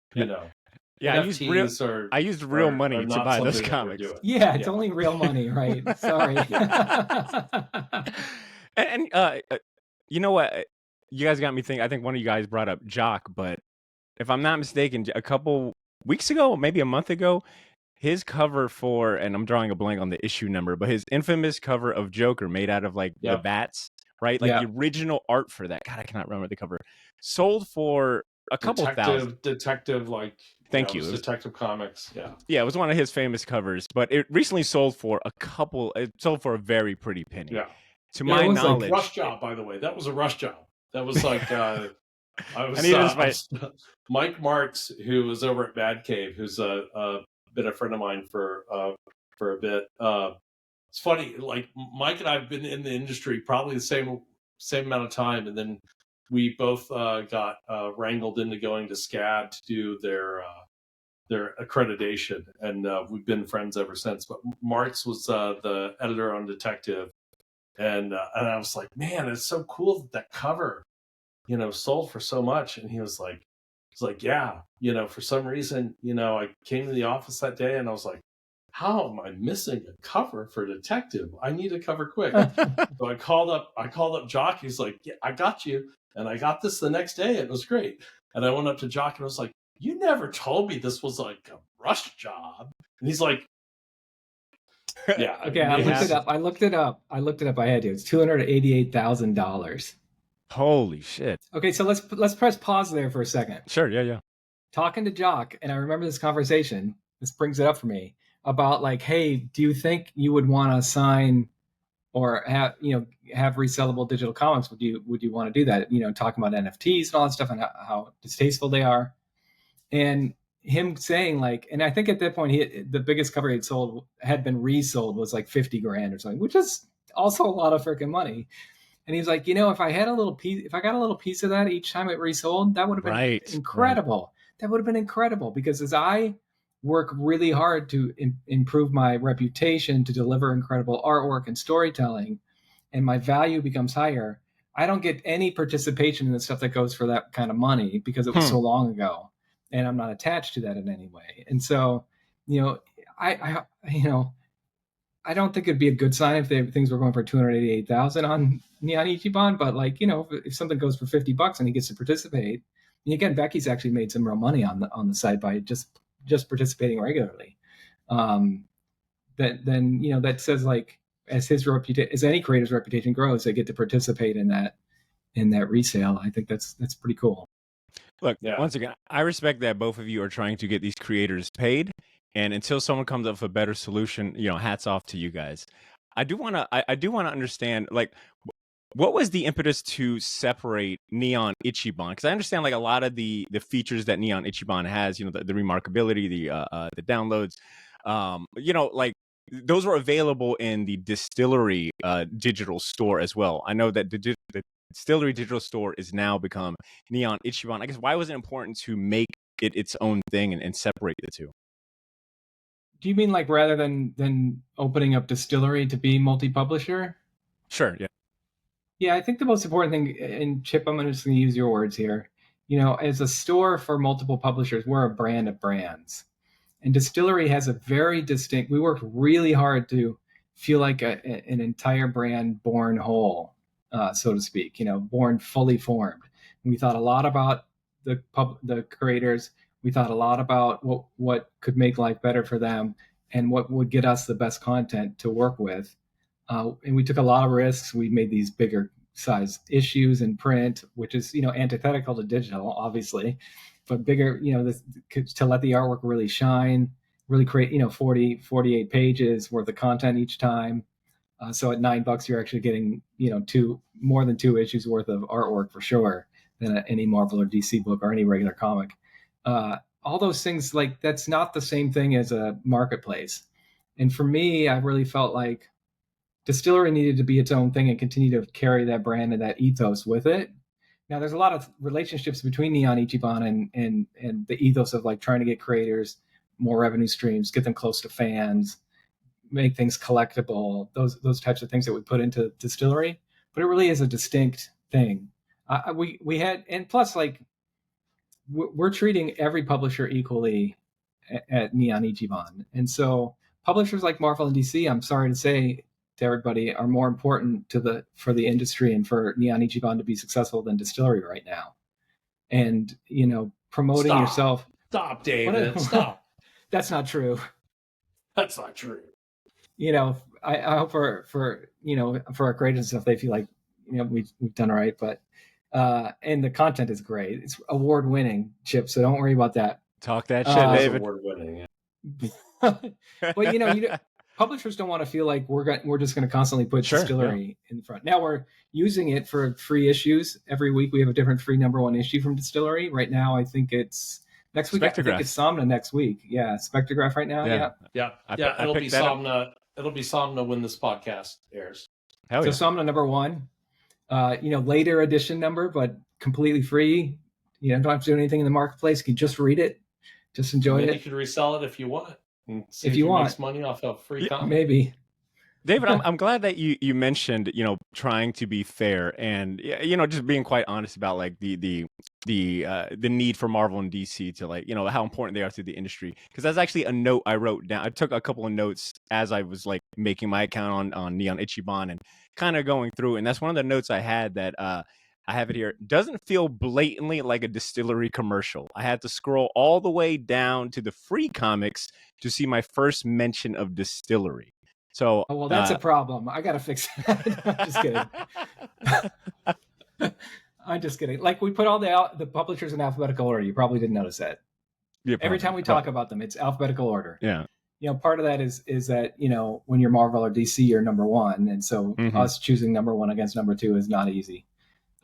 Yeah, NFTs I used real money to buy those comics. Yeah, it's only real money, right? Sorry. and you know what? You guys got me thinking. I think one of you guys brought up Jock, but if I'm not mistaken, a couple weeks ago, maybe a month ago, his cover for, and I'm drawing a blank on the issue number, but his infamous cover of Joker made out of like the bats, right? Like the original art for that. God, I cannot remember the cover. Sold for a couple thousand. Detective, like, thank you. It was Detective Comics. Yeah. Yeah, it was one of his famous covers, but it recently sold for it sold for a very pretty penny. Yeah. To my knowledge. Rush job, by the way. That was a rush job. That was like, Mike Marks, who was over at Bad Cave, who's been a friend of mine for a bit. It's funny, like Mike and I have been in the industry probably the same amount of time, and then we both got wrangled into going to SCAD to do their accreditation, and we've been friends ever since. But Marks was the editor on Detective, and I was like, man, it's so cool that cover, sold for so much. And he was like, yeah, for some reason, I came to the office that day and I was like, how am I missing a cover for Detective? I need a cover quick. So I called up Jock. He's like, yeah, I got you. And I got this the next day. It was great. And I went up to Jock and I was like, you never told me this was like a rush job. And he's like, yeah. Okay, I looked it up. I had to. It's $288,000. Holy shit. Okay, so let's press pause there for a second. Sure, yeah. Talking to Jock, and I remember this conversation. This brings it up for me about like, hey, do you think you would want to sign or have resellable digital comics? Would you want to do that? Talking about NFTs and all that stuff and how distasteful they are. And him saying like, and I think at that point the biggest cover he'd sold had been resold was like $50,000 or something, which is also a lot of freaking money. And he's like, if I got a little piece of that each time it resold, that would have been incredible. Right. That would have been incredible, because as I work really hard to improve my reputation, to deliver incredible artwork and storytelling, and my value becomes higher, I don't get any participation in the stuff that goes for that kind of money because it was so long ago, and I'm not attached to that in any way. And so, I don't think it'd be a good sign if things were going for $288,000 on Neon Ichiban, but like, if something goes for $50 and he gets to participate, and again, Becky's actually made some real money on the site by just participating regularly. Then that says, like, as any creator's reputation grows, they get to participate in that resale. I think that's pretty cool. Look, once again, I respect that both of you are trying to get these creators paid. And until someone comes up with a better solution, hats off to you guys. I do want to understand, like, what was the impetus to separate Neon Ichiban? Because I understand, like, a lot of the features that Neon Ichiban has, the remarkability, the downloads, like, those were available in the Distillery digital store as well. I know that the Distillery digital store is now become Neon Ichiban. I guess, why was it important to make it its own thing and separate the two? Do you mean like rather than opening up Distillery to be multi-publisher? Sure, yeah. Yeah, I think the most important thing, and Chip, I'm just going to use your words here, as a store for multiple publishers, we're a brand of brands. And Distillery has a very distinct, we worked really hard to feel like an entire brand born whole, so to speak, born fully formed. And we thought a lot about the creators. We thought a lot about what could make life better for them and what would get us the best content to work with. And we took a lot of risks. We made these bigger size issues in print, which is, antithetical to digital, obviously, but bigger, to let the artwork really shine, really create, 48 pages worth of content each time. So at $9, you're actually getting, more than 2 issues worth of artwork for sure. than any Marvel or DC book or any regular comic. All those things, like, that's not the same thing as a marketplace. And for me, I really felt like Distillery needed to be its own thing and continue to carry that brand and that ethos with it. Now, there's a lot of relationships between Neon Ichiban and the ethos of like trying to get creators more revenue streams, get them close to fans, make things collectible, those types of things that we put into Distillery. But it really is a distinct thing. We had, and plus, like, we're treating every publisher equally at Neon Ichiban, and so publishers like Marvel and DC, I'm sorry to say to everybody, are more important for the industry and for Neon Ichiban to be successful than Distillery right now. And promoting yourself. Stop, David. Stop. That's not true. That's not true. I hope for our creators and stuff, they feel like we've done all right, but and the content is great. It's award winning, Chip. So don't worry about that. Talk that shit, David. Award winning. But publishers don't want to feel like we're just going to constantly put Distillery in front. Now we're using it for free issues every week. We have a different free #1 issue from Distillery. Right now, I think it's next week. I think it's Somna next week. Yeah, Spectrograph right now. Yeah. It'll be Somna. It'll be Somna when this podcast airs. Hell yeah. So Somna #1, later edition number, but completely free. Don't have to do anything in the marketplace. You can just read it, just enjoy it. You can resell it if you want. And see if you want, makes money off of free comic. Maybe. David, I'm glad that you mentioned trying to be fair and just being quite honest about like the need for Marvel and DC to like how important they are to the industry, because that's actually a note I wrote down. I took a couple of notes as I was like making my account on Neon Ichiban and kind of going through, and that's one of the notes I had that I have it here. Doesn't feel blatantly like a Distillery commercial. I had to scroll all the way down to the free comics to see my first mention of Distillery. So, well, that's a problem. I got to fix that. I'm just kidding. I'm just kidding. Like, we put all the publishers in alphabetical order. You probably didn't notice that. Yeah, every time we talk about them, it's alphabetical order. Yeah. Part of that is that, when you're Marvel or DC, you're #1. And so us choosing #1 against #2 is not easy.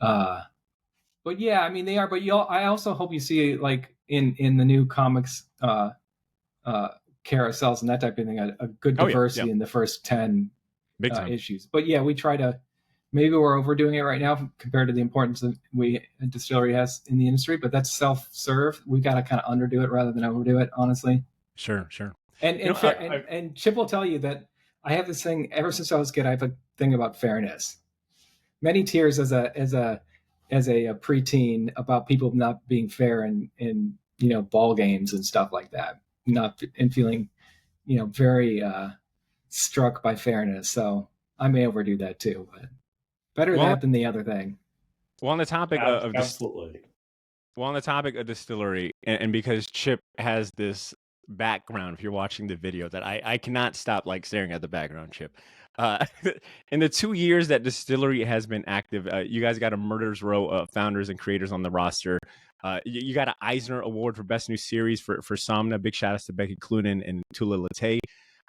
But yeah, I mean, they are, but I also hope you see, like, in the new comics, carousels and that type of thing, a good diversity in the first 10 issues. But yeah, we try to, maybe we're overdoing it right now compared to the importance that Distillery has in the industry, but that's self-serve. We got to kind of underdo it rather than overdo it, honestly. Sure. And Chip will tell you that I have this thing ever since I was a kid. I have a thing about fairness. Many tears as a preteen about people not being fair in ball games and stuff like that. And feeling, very struck by fairness. So I may overdo that too, but better that than the other thing. Well, on the topic of absolutely. Well, on the topic of Distillery, and because Chip has this background, if you're watching the video, that I cannot stop like staring at the background, Chip. In the 2 years that Distillery has been active, you guys got a Murder's Row of founders and creators on the roster. You got an Eisner Award for Best New Series for Somna. Big shout outs to Becky Cloonan and Tula Latay.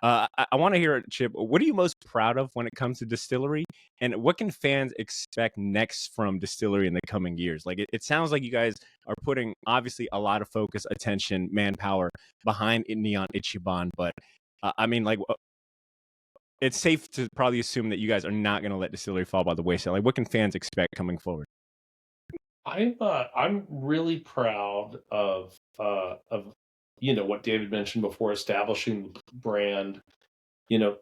I want to hear, Chip, what are you most proud of when it comes to Distillery? And what can fans expect next from Distillery in the coming years? Like, it sounds like you guys are putting, obviously, a lot of focus, attention, manpower behind Neon Ichiban. But, I mean, like, it's safe to probably assume that you guys are not going to let Distillery fall by the wayside. Like, what can fans expect coming forward? I'm really proud of what David mentioned before, establishing the brand,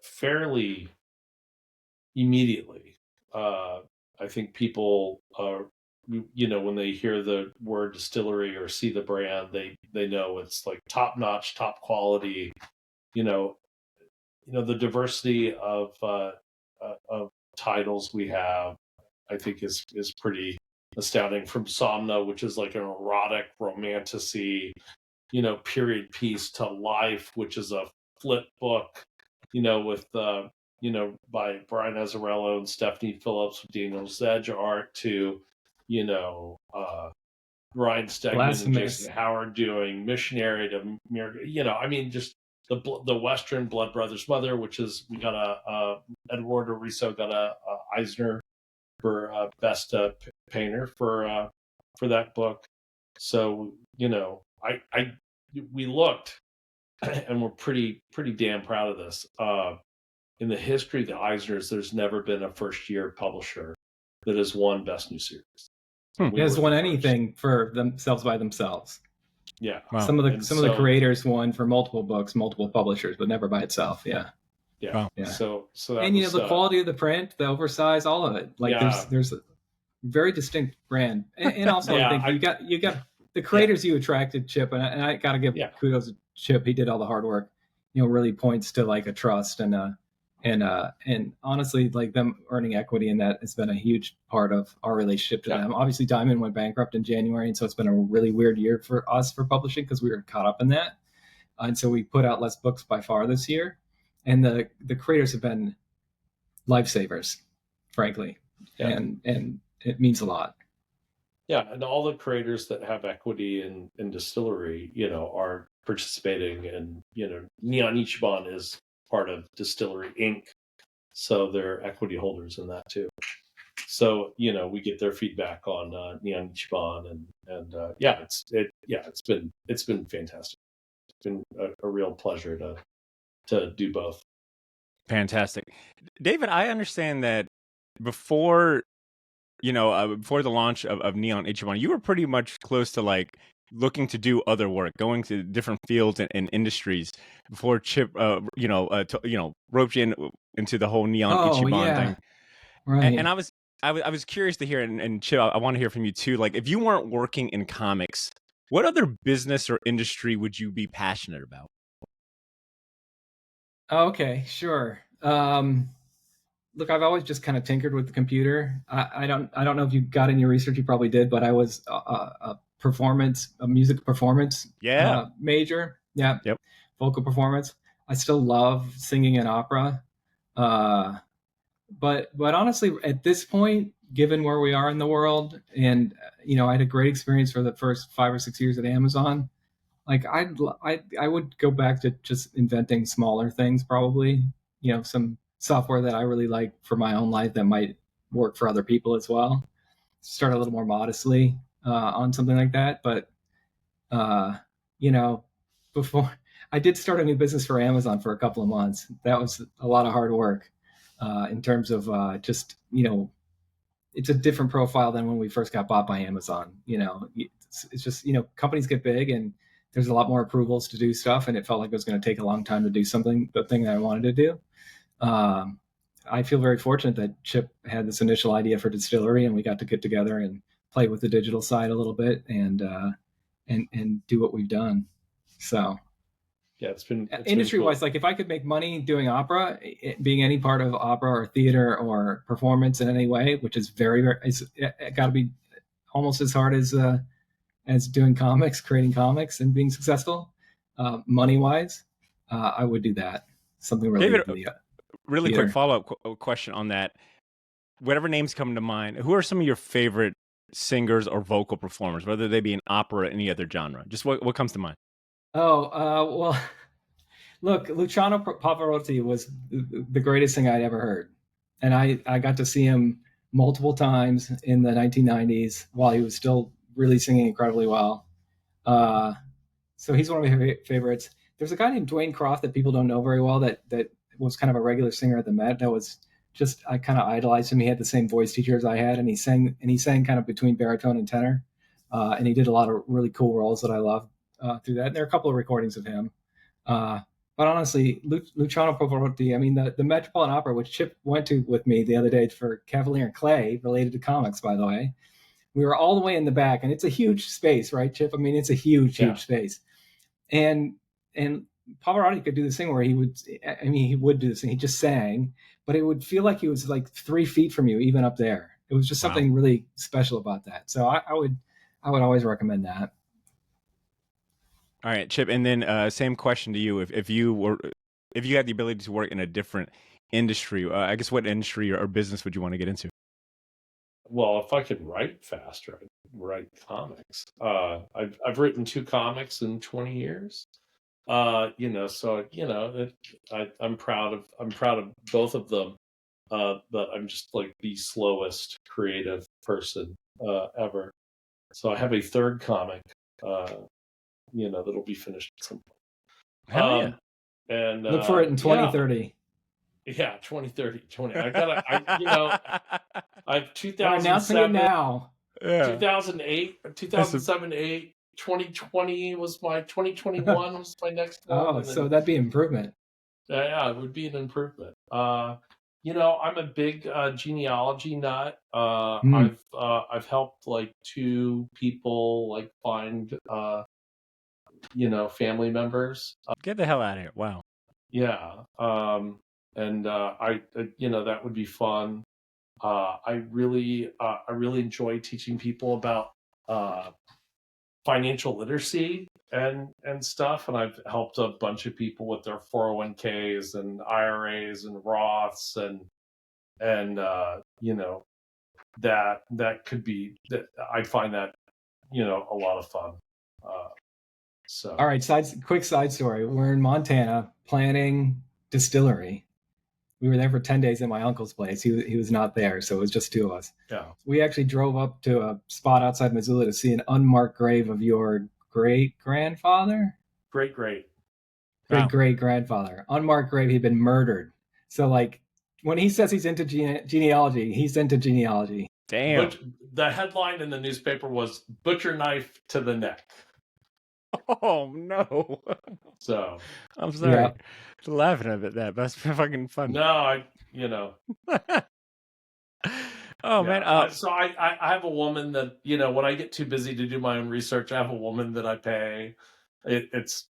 fairly immediately. I think people when they hear the word Distillery or see the brand, they know it's like top notch, top quality. The diversity of titles we have, I think is pretty astounding. From Somna, which is like an erotic romantasy, period piece, to Life, which is a flip book, with by Brian Azzarello and Stephanie Phillips with Daniel Zedge art, to Ryan Stegman and Jason Howard doing Missionary to Miracle. I mean, just the Western Blood Brothers Mother, which is, we got Eduardo Riso got a Eisner for best painter for for that book. So, we looked and we're pretty damn proud of this. In the history of the Eisners, there's never been a first-year publisher that has won Best New Series. It has won anything for themselves by themselves. Yeah. Wow. Some of the creators won for multiple books, multiple publishers, but never by itself. Yeah. Yeah. Wow. Yeah. So that and was, the quality of the print, the oversize, all of it. Like there's a very distinct brand, and also I think you got the creators you attracted, Chip, and I got to give kudos to Chip. He did all the hard work. Really points to like a trust and honestly, like them earning equity in that has been a huge part of our relationship to them. Obviously, Diamond went bankrupt in January, and so it's been a really weird year for us for publishing because we were caught up in that, and so we put out less books by far this year. And the creators have been lifesavers, frankly, and it means a lot. Yeah, and all the creators that have equity in Distillery, are participating, and Neon Ichiban is part of Distillery Inc., so they're equity holders in that too. So we get their feedback on Neon Ichiban, and it's been fantastic. It's been a real pleasure to do both. Fantastic. David, I understand that before the launch of Neon Ichiban, you were pretty much close to like looking to do other work, going to different fields and industries before Chip, roped you into the whole Neon Ichiban thing. Right. And I was curious to hear, and Chip, I want to hear from you too. Like, if you weren't working in comics, what other business or industry would you be passionate about? Okay, sure. Look, I've always just kind of tinkered with the computer. I don't know if you got in your research, you probably did, but I was a music performance major. Yeah. Yep. Vocal performance. I still love singing in opera. But honestly, at this point, given where we are in the world, and I had a great experience for the first 5 or 6 years at Amazon. Like I would go back to just inventing smaller things, probably. Some software that I really like for my own life that might work for other people as well. Start a little more modestly on something like that, but before I did start a new business for Amazon for a couple of months. That was a lot of hard work in terms of just it's a different profile than when we first got bought by Amazon. It's just companies get big and there's a lot more approvals to do stuff, and it felt like it was going to take a long time to do the thing that I wanted to do. I feel very fortunate that Chip had this initial idea for Distillery, and we got to get together and play with the digital side a little bit and do what we've done. So yeah, it's been industry-wise, cool. Like if I could make money doing opera, being any part of opera or theater or performance in any way, which is it got to be almost as hard as doing comics, creating comics and being successful, money-wise, I would do that. Something related to the really theater. Quick follow-up question on that. Whatever names come to mind, who are some of your favorite singers or vocal performers, whether they be in opera or any other genre? Just what comes to mind? Well, look, Luciano Pavarotti was the greatest thing I'd ever heard. And I got to see him multiple times in the 1990s while he was still really singing incredibly well. So he's one of my favorites. There's a guy named Dwayne Croft that people don't know very well that was kind of a regular singer at the Met. That was just, I kind of idolized him. He had the same voice teacher as I had, and he sang kind of between baritone and tenor. And he did a lot of really cool roles that I loved through that. And there are a couple of recordings of him. But honestly, Luciano Pavarotti, I mean, the Metropolitan Opera, which Chip went to with me the other day for Cavalier and Clay, related to comics, by the way. We were all the way in the back, and it's a huge space, right, Chip? I mean, it's a huge space. And Pavarotti could do this thing where he would do this thing. He just sang, but it would feel like he was like 3 feet from you, even up there. It was just something really special about that. So I would always recommend that. All right, Chip, and then same question to you. If you had the ability to work in a different industry, I guess what industry or business would you want to get into? Well, if I could write faster, I'd write comics. I've written 2 comics in 20 years. I'm proud of both of them. But I'm just like the slowest creative person ever. So I have a third comic, that'll be finished at some point. Hell yeah. And Look for it in 2030. Yeah, 2030, 20. I have We're announcing it 2007, now. Yeah. 2008, 2007, 8, 2020 was my 2021 was my next one. Oh, so that'd be improvement. Yeah, it would be an improvement. I'm a big genealogy nut. I've helped like 2 people like find family members. Get the hell out of here. Wow. Yeah. And that would be fun. I really enjoy teaching people about financial literacy and stuff, and I've helped a bunch of people with their 401ks and IRAs and Roths and that could be that I find that a lot of fun. So all right, quick side story. We're in Montana planning distillery. We were there for 10 days at my uncle's place. He was not there, so it was just 2 of us. Yeah. We actually drove up to a spot outside Missoula to see an unmarked grave of your great-grandfather? Great-great-grandfather. Unmarked grave. He'd been murdered. So, like, when he says he's into genealogy, he's into genealogy. Damn. The headline in the newspaper was "Butcher Knife to the Neck." Oh, no. So I'm sorry. Laughing at that. That's fucking fun. No, Oh, man. So I have a woman that, when I get too busy to do my own research, I have a woman that I pay. It's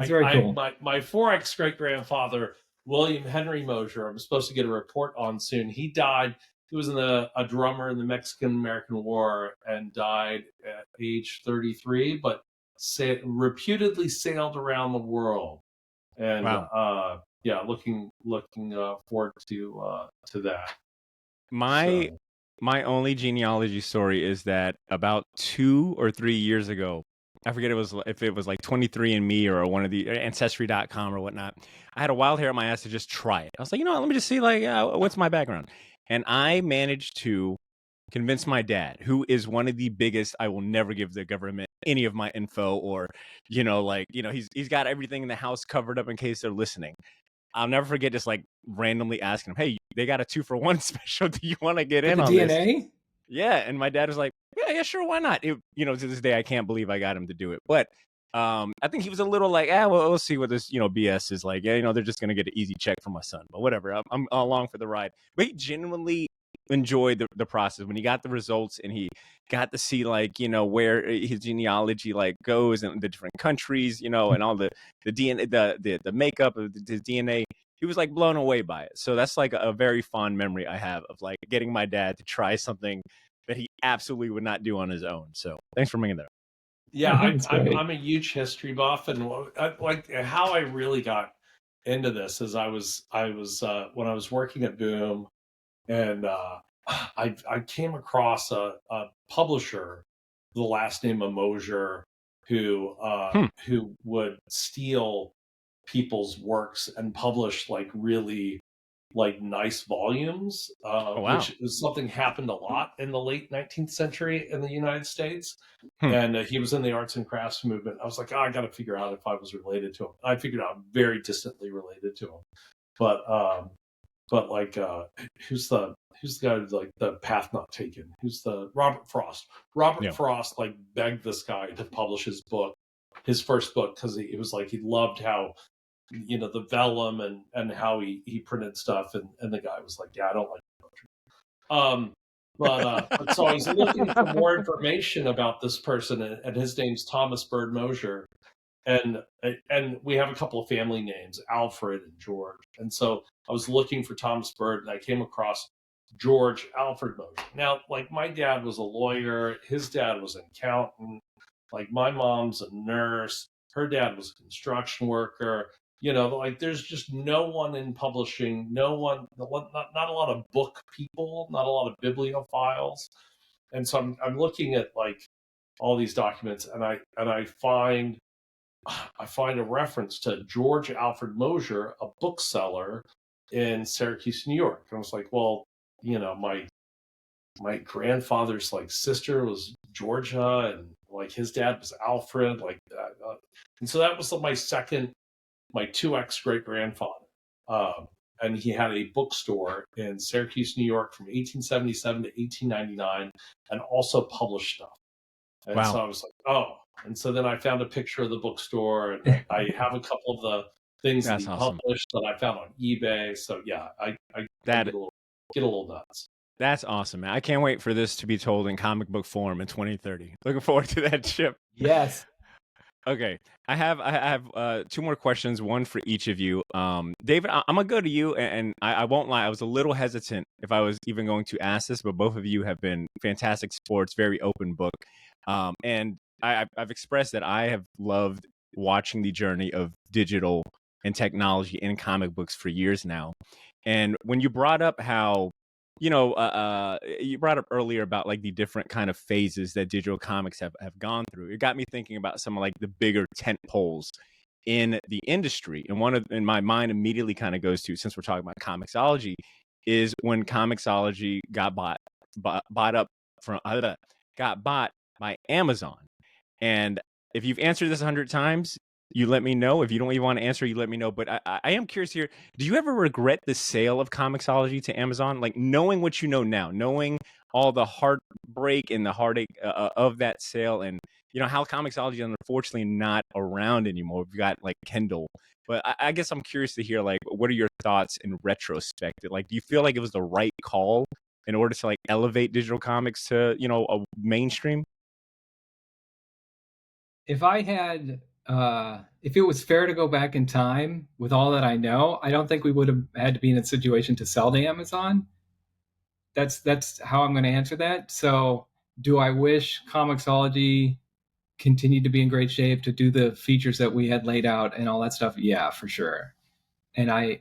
very cool. My Forex great-grandfather, William Henry Mosher, I'm supposed to get a report on soon. He died. He was a drummer in the Mexican-American War and died at age 33, but reputedly sailed around the world. And wow. Looking forward to that. My only genealogy story is that about 2 or 3 years ago, I forget if it was like 23andMe or one of the Ancestry.com or whatnot. I had a wild hair on my ass to just try it. I was like, let me just see what's my background. And I managed to convince my dad, who is one of the biggest, I will never give the government any of my info or, he's got everything in the house covered up in case they're listening. I'll never forget just like randomly asking him, hey, they got a 2-for-1 special. Do you want to get in on DNA? this? Yeah. And my dad was like, yeah, sure. Why not? To this day, I can't believe I got him to do it. But I think he was a little like, we'll see what this, BS is like. Yeah, they're just going to get an easy check from my son. But whatever, I'm along for the ride. But he genuinely enjoyed the process when he got the results and he got to see where his genealogy goes and the different countries, and all the DNA, the makeup of his DNA. He was blown away by it. So that's a very fond memory I have of getting my dad to try something that he absolutely would not do on his own. So thanks for bringing that up. Yeah, I'm a huge history buff, and how I really got into this is I was when I was working at Boom, and I came across a publisher, the last name of Mosher, who would steal people's works and publish really nice volumes, which is something happened a lot in the late 19th century in the United States. And he was in the arts and crafts movement. I was like, I got to figure out if I was related to him. I figured out I'm very distantly related to him, but who's the guy who's the Path Not Taken? Who's the Robert Frost? Frost begged this guy to publish his first book, because he was he loved how the vellum and how he printed stuff, and the guy was like, yeah, I don't like poetry. But so I was looking for more information about this person, and his name's Thomas Bird Mosher, and we have a couple of family names, Alfred and George, and so I was looking for Thomas Bird, and I came across George Alfred Mosher. Now, my dad was a lawyer, his dad was an accountant, my mom's a nurse, her dad was a construction worker. There's just no one in publishing, not a lot of book people, not a lot of bibliophiles. And so I'm looking at all these documents, and I find a reference to George Alfred Mosher, a bookseller in Syracuse, New York. And I was like, well, my grandfather's like sister was Georgia, and like his dad was Alfred, like and so that was my 2X great grandfather. And he had a bookstore in Syracuse, New York from 1877 to 1899, and also published stuff. And so Wow. I was like, oh. And so then I found a picture of the bookstore, and I have a couple of the things that That's he awesome. published that I found on eBay. So yeah, I That get a little nuts. That's awesome, man. I can't wait for this to be told in comic book form in 2030. Looking forward to that, Chip. Yes. Okay, I have two more questions, one for each of you. David, I'm gonna go to you, and I won't lie, I was a little hesitant if I was even going to ask this, but both of you have been fantastic sports, very open book, and I've expressed that I have loved watching the journey of digital and technology in comic books for years now. And when you brought up how you brought up earlier about like the different kind of phases that digital comics have gone through. It got me thinking about some of like the bigger tent poles in the industry. And one of in my mind immediately kind of goes to, since we're talking about Comixology, is when Comixology got bought up from got bought by Amazon. And if you've answered this 100 times, you let me know. If you don't even want to answer, you let me know. But I am curious here. Do you ever regret the sale of Comixology to Amazon? Like knowing what you know now, knowing all the heartbreak and the heartache of that sale, and how Comixology is unfortunately not around anymore. We've got like Kindle. But I guess I'm curious to hear, like, what are your thoughts in retrospect? Like, do you feel like it was the right call in order to like elevate digital comics to a mainstream? If I had, if it was fair to go back in time with all that I know, I don't think we would have had to be in a situation to sell to Amazon. That's how I'm going to answer that. So, do I wish Comixology continued to be in great shape to do the features that we had laid out and all that stuff? Yeah, for sure. And I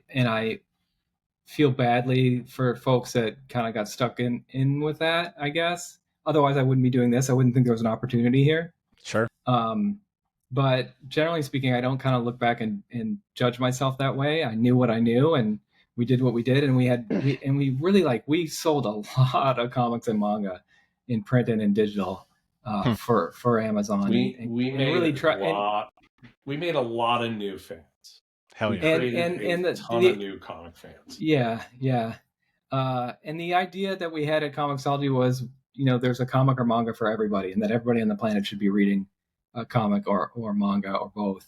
feel badly for folks that kind of got stuck in with that, I guess. Otherwise, I wouldn't be doing this. I wouldn't think there was an opportunity here. Sure. But generally speaking, I don't kind of look back and judge myself that way. I knew what I knew, and we did what we did, and we really we sold a lot of comics and manga in print and in digital for Amazon. We made a lot of new fans. Hell yeah. And a ton of new comic fans. Yeah. And the idea that we had at Comixology was, there's a comic or manga for everybody, and that everybody on the planet should be reading a comic or manga or both.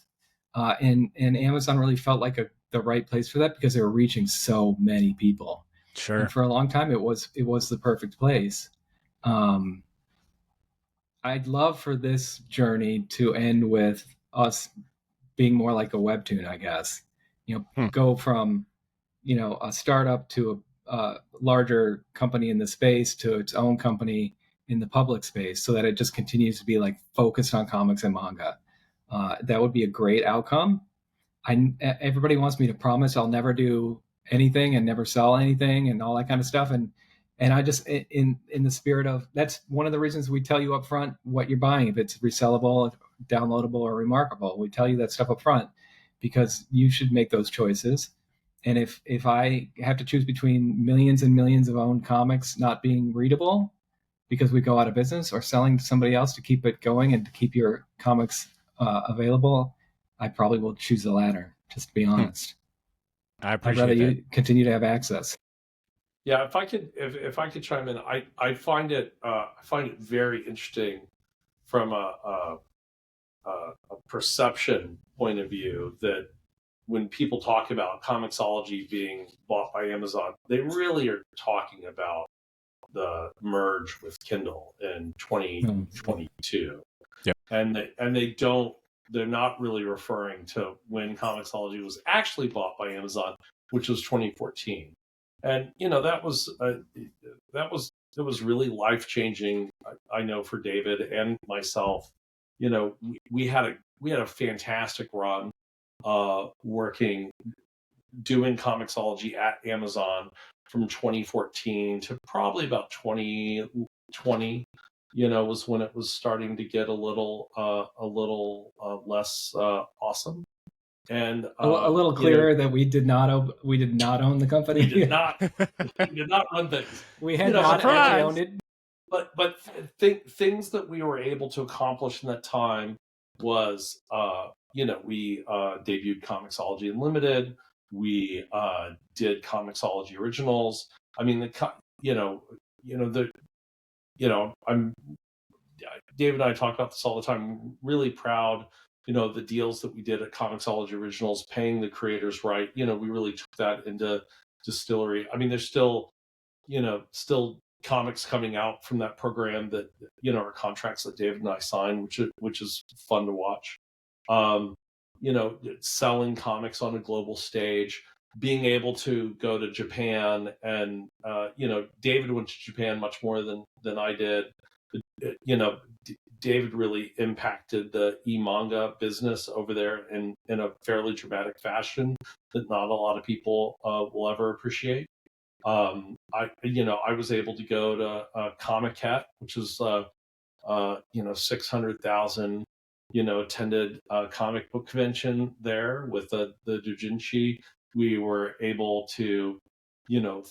And Amazon really felt like the right place for that because they were reaching so many people. Sure. And for a long time, it was the perfect place. I'd love for this journey to end with us being more like a webtoon, I guess. Go from a startup to a larger company in the space to its own company in the public space, so that it just continues to be like focused on comics and manga. That would be a great outcome. Everybody wants me to promise I'll never do anything and never sell anything and all that kind of stuff. And I just, in the spirit of, that's one of the reasons we tell you up front what you're buying, if it's resellable, downloadable, or remarkable. We tell you that stuff up front because you should make those choices. And if I have to choose between millions and millions of owned comics not being readable because we go out of business, or selling to somebody else to keep it going and to keep your comics available, I probably will choose the latter, just to be honest. I appreciate I'd rather that. you continue to have access. Yeah, if I could chime in, I find it very interesting from a perception point of view that when people talk about Comixology being bought by Amazon, they really are talking about the merge with Kindle in 2022. Yep. And they're not really referring to when Comixology was actually bought by Amazon, which was 2014. And that was really life-changing, I know, for David and myself. We had a fantastic run doing Comixology at Amazon from 2014 to probably about 2020, was when it was starting to get a little less awesome. And A little clearer that we did not own the company. We did not. We did not run things. We had not actually owned it. But things that we were able to accomplish in that time was, we debuted Comixology Unlimited. We did Comixology Originals. I mean, I'm David and I talk about this all the time. I'm really proud, the deals that we did at Comixology Originals, paying the creators right. We really took that into Distillery. I mean, there's still comics coming out from that program that are contracts that David and I signed, which is fun to watch. Selling comics on a global stage, being able to go to Japan, and David went to Japan much more than I did. David really impacted the e-manga business over there in a fairly dramatic fashion that not a lot of people will ever appreciate. I was able to go to Comic-Cat, which is 600,000 attended comic book convention there with the doujinshi. We were able to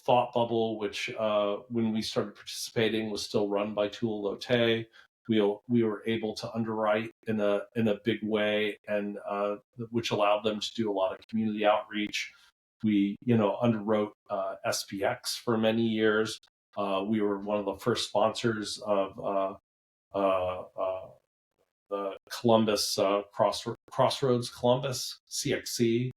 Thought Bubble, which when we started participating was still run by Tua Lotte. We were able to underwrite in a big way, and which allowed them to do a lot of community outreach. We underwrote SPX for many years. We were one of the first sponsors of the Columbus Crossroads Columbus CXC.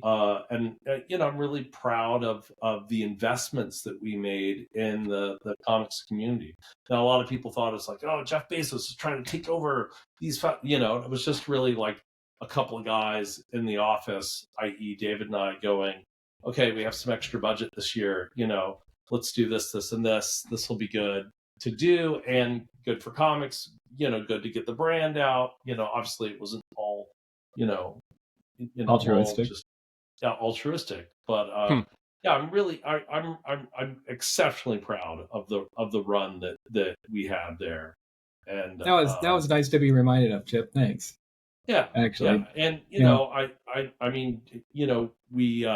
I'm really proud of the investments that we made in the comics community. Now, a lot of people thought it's like, oh, Jeff Bezos is trying to take over these. It was just really like a couple of guys in the office, i.e., David and I, going, okay, we have some extra budget this year. Let's do this, this, and this. This will be good to do and good for comics. Good to get the brand out. Obviously, it wasn't all, altruistic. Altruistic, but I'm really I'm exceptionally proud of the run that we had there, and that was nice to be reminded of, Chip. Thanks. Yeah, actually, and I mean, we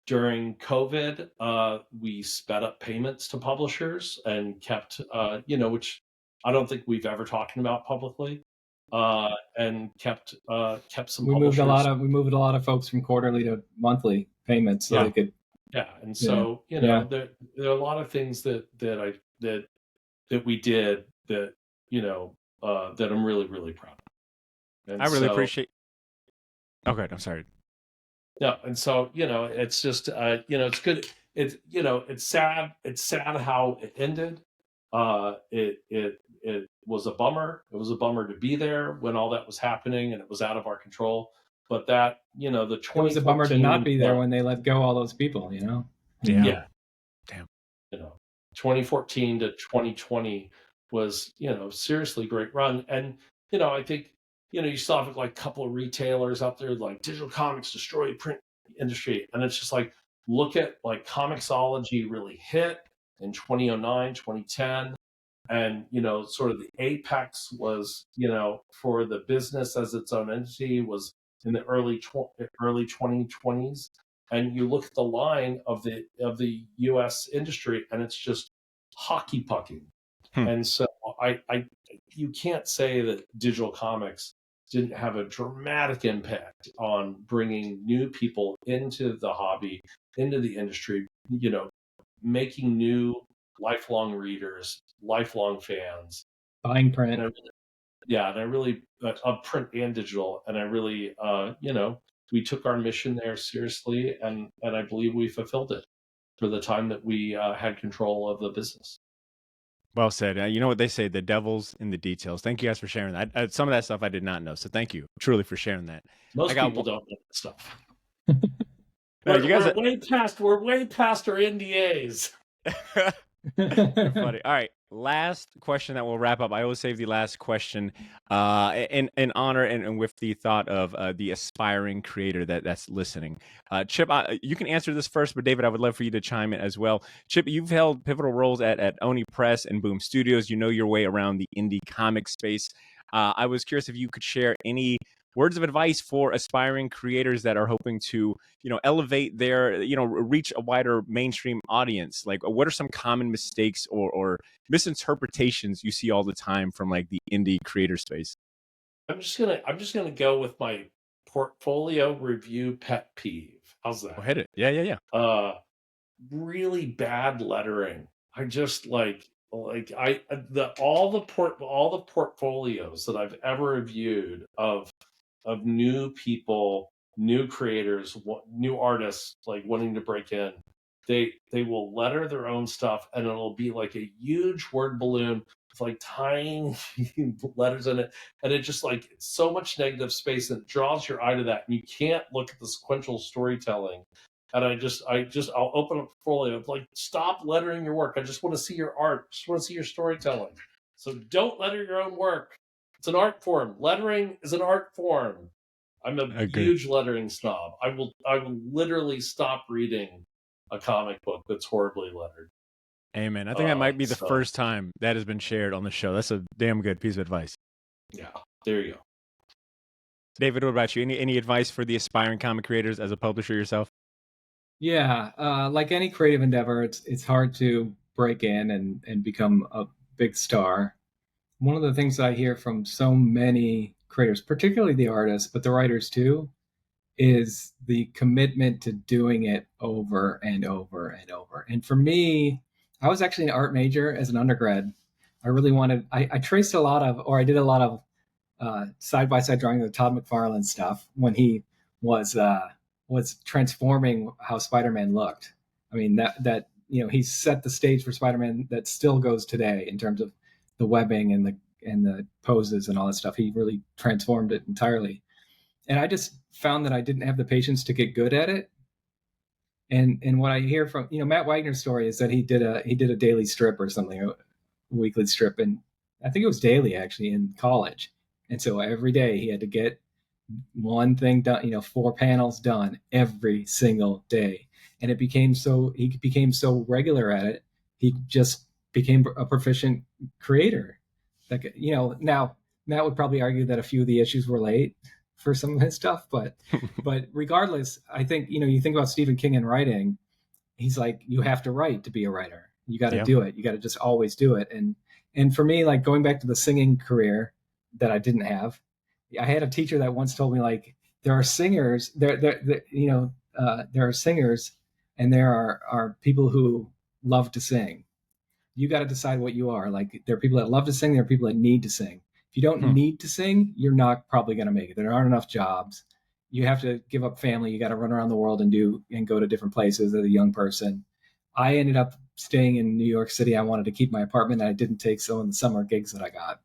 during COVID, we sped up payments to publishers and kept which I don't think we've ever talked about publicly. And kept some. We moved a lot of folks from quarterly to monthly payments, so they could. Yeah, and so there are a lot of things that we did that that I'm really, really proud of. And I really appreciate. Okay, I'm sorry. Yeah, and so it's just it's good. It's sad. It's sad how it ended. It was a bummer. It was a bummer to be there when all that was happening, and it was out of our control. But that, the 2014, it was a bummer to not be there when they let go all those people. Yeah. Damn. 2014 to 2020 was seriously great run, and I think you still have like a couple of retailers out there like digital comics destroy print industry, and it's just like, look at like Comixology really hit in 2009, 2010. And, sort of the apex was, for the business as its own entity was in the early 2020s. And you look at the line of the U.S. industry, and it's just hockey pucking. And so you can't say that digital comics didn't have a dramatic impact on bringing new people into the hobby, into the industry, making new lifelong readers, lifelong fans, buying print. And I really of print and digital, and I really we took our mission there seriously, and I believe we fulfilled it for the time that we had control of the business. Well said. You know what they say, the devil's in the details. Thank you guys for sharing that. Some of that stuff I did not know, so thank you truly for sharing that. Most people don't know that stuff. No, we're way past our NDAs. Funny. All right, last question that we'll wrap up. I always save the last question in honor and with the thought of the aspiring creator that's listening. Chip, you can answer this first, but David, I would love for you to chime in as well. Chip, you've held pivotal roles at Oni Press and Boom Studios. You know your way around the indie comic space. I was curious if you could share any words of advice for aspiring creators that are hoping to, elevate their, reach a wider mainstream audience? Like, what are some common mistakes or misinterpretations you see all the time from like the indie creator space? I'm just gonna go with my portfolio review pet peeve. How's Go that? ahead. Yeah. Uh, really bad lettering. I just like I the all the portfolios that I've ever reviewed of new people, new creators, new artists like wanting to break in. They will letter their own stuff, and it'll be like a huge word balloon with like tiny letters in it, and it just like so much negative space, and it draws your eye to that, and you can't look at the sequential storytelling. And I'll open up a portfolio of like, stop lettering your work. I just want to see your art. I just want to see your storytelling. So don't letter your own work. It's an art form. Lettering is an art form. I'm a Agree. huge lettering snob. I will literally stop reading a comic book that's horribly lettered. Amen. I think that might be the So first time that has been shared on the show. That's a damn good piece of advice. yeah, there you go. David, what about you? Any advice for the aspiring comic creators as a publisher yourself? Yeah, like any creative endeavor, it's hard to break in and become a big star. One of the things that I hear from so many creators, particularly the artists, but the writers too, is the commitment to doing it over and over and over. And for me, I was actually an art major as an undergrad. I really wanted, I traced a lot of, or I did a lot of side by side drawing of Todd McFarlane stuff when he was transforming how Spider-Man looked. I mean that he set the stage for Spider-Man that still goes today in terms of the webbing and the poses and all that stuff. He really transformed it entirely. And I just found that I didn't have the patience to get good at it. And what I hear from Matt Wagner's story is that he did a daily strip or something, a weekly strip, and I think it was daily actually in college. And so every day he had to get one thing done, 4 panels done every single day. And he became so regular at it, he just became a proficient creator. Like, now Matt would probably argue that a few of the issues were late for some of his stuff, but regardless, I think, you think about Stephen King and writing, he's like, you have to write to be a writer. You got to do it. You got to just always do it. And for me, like going back to the singing career that I didn't have, I had a teacher that once told me, like, there are singers, there are singers, and there are people who love to sing. You got to decide what you are. Like, there are people that love to sing, there are people that need to sing. If you don't need to sing, you're not probably going to make it. There aren't enough jobs. You have to give up family. You got to run around the world and go to different places as a young person. I ended up staying in New York City. I wanted to keep my apartment, and I didn't take some of the summer gigs that I got.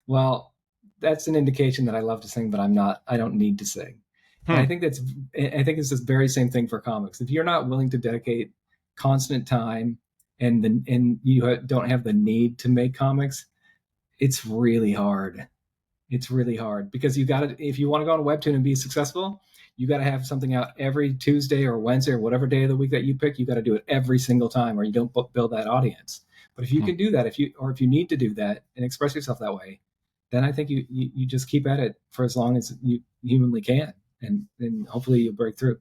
Well, that's an indication that I love to sing, but I don't need to sing. And I think it's this very same thing for comics. If you're not willing to dedicate constant time and you don't have the need to make comics, it's really hard. It's really hard because if you want to go on a webtoon and be successful, you got to have something out every Tuesday or Wednesday or whatever day of the week that you pick. You got to do it every single time, or you don't build that audience. But if you can do that, if you need to do that and express yourself that way, then I think you just keep at it for as long as you humanly can, and hopefully you'll break through.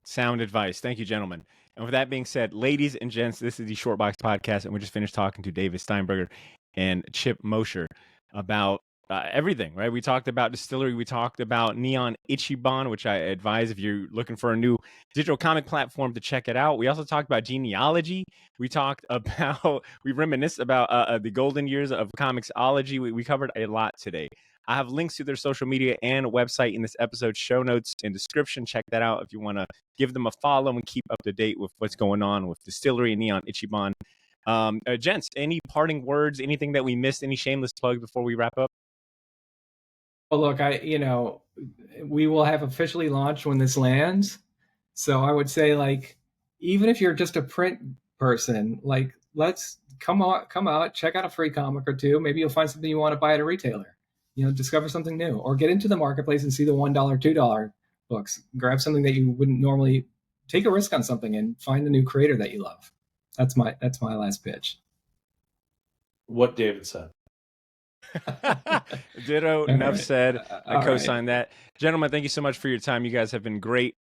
Sound advice. Thank you, gentlemen. And with that being said, ladies and gents, this is the Shortbox Podcast, and we just finished talking to David Steinberger and Chip Mosher about everything, right? We talked about DSTLRY. We talked about Neon Ichiban, which I advise if you're looking for a new digital comic platform to check it out. We also talked about genealogy. We talked about, we reminisced about the golden years of Comixology. We covered a lot today. I have links to their social media and website in this episode's show notes and description. Check that out if you want to give them a follow and keep up to date with what's going on with DSTLRY and Neon Ichiban. Gents, any parting words, anything that we missed, any shameless plug before we wrap up? Well, look, we will have officially launched when this lands. So I would say, like, even if you're just a print person, like, let's come out, check out a free comic or two. Maybe you'll find something you want to buy at a retailer. Discover something new, or get into the marketplace and see the $1, $2 books. Grab something that you wouldn't normally take a risk on something and find a new creator that you love. That's my last pitch. What David said. Ditto. All Enough right. said. I All right. co-sign that. Gentlemen, thank you so much for your time. You guys have been great.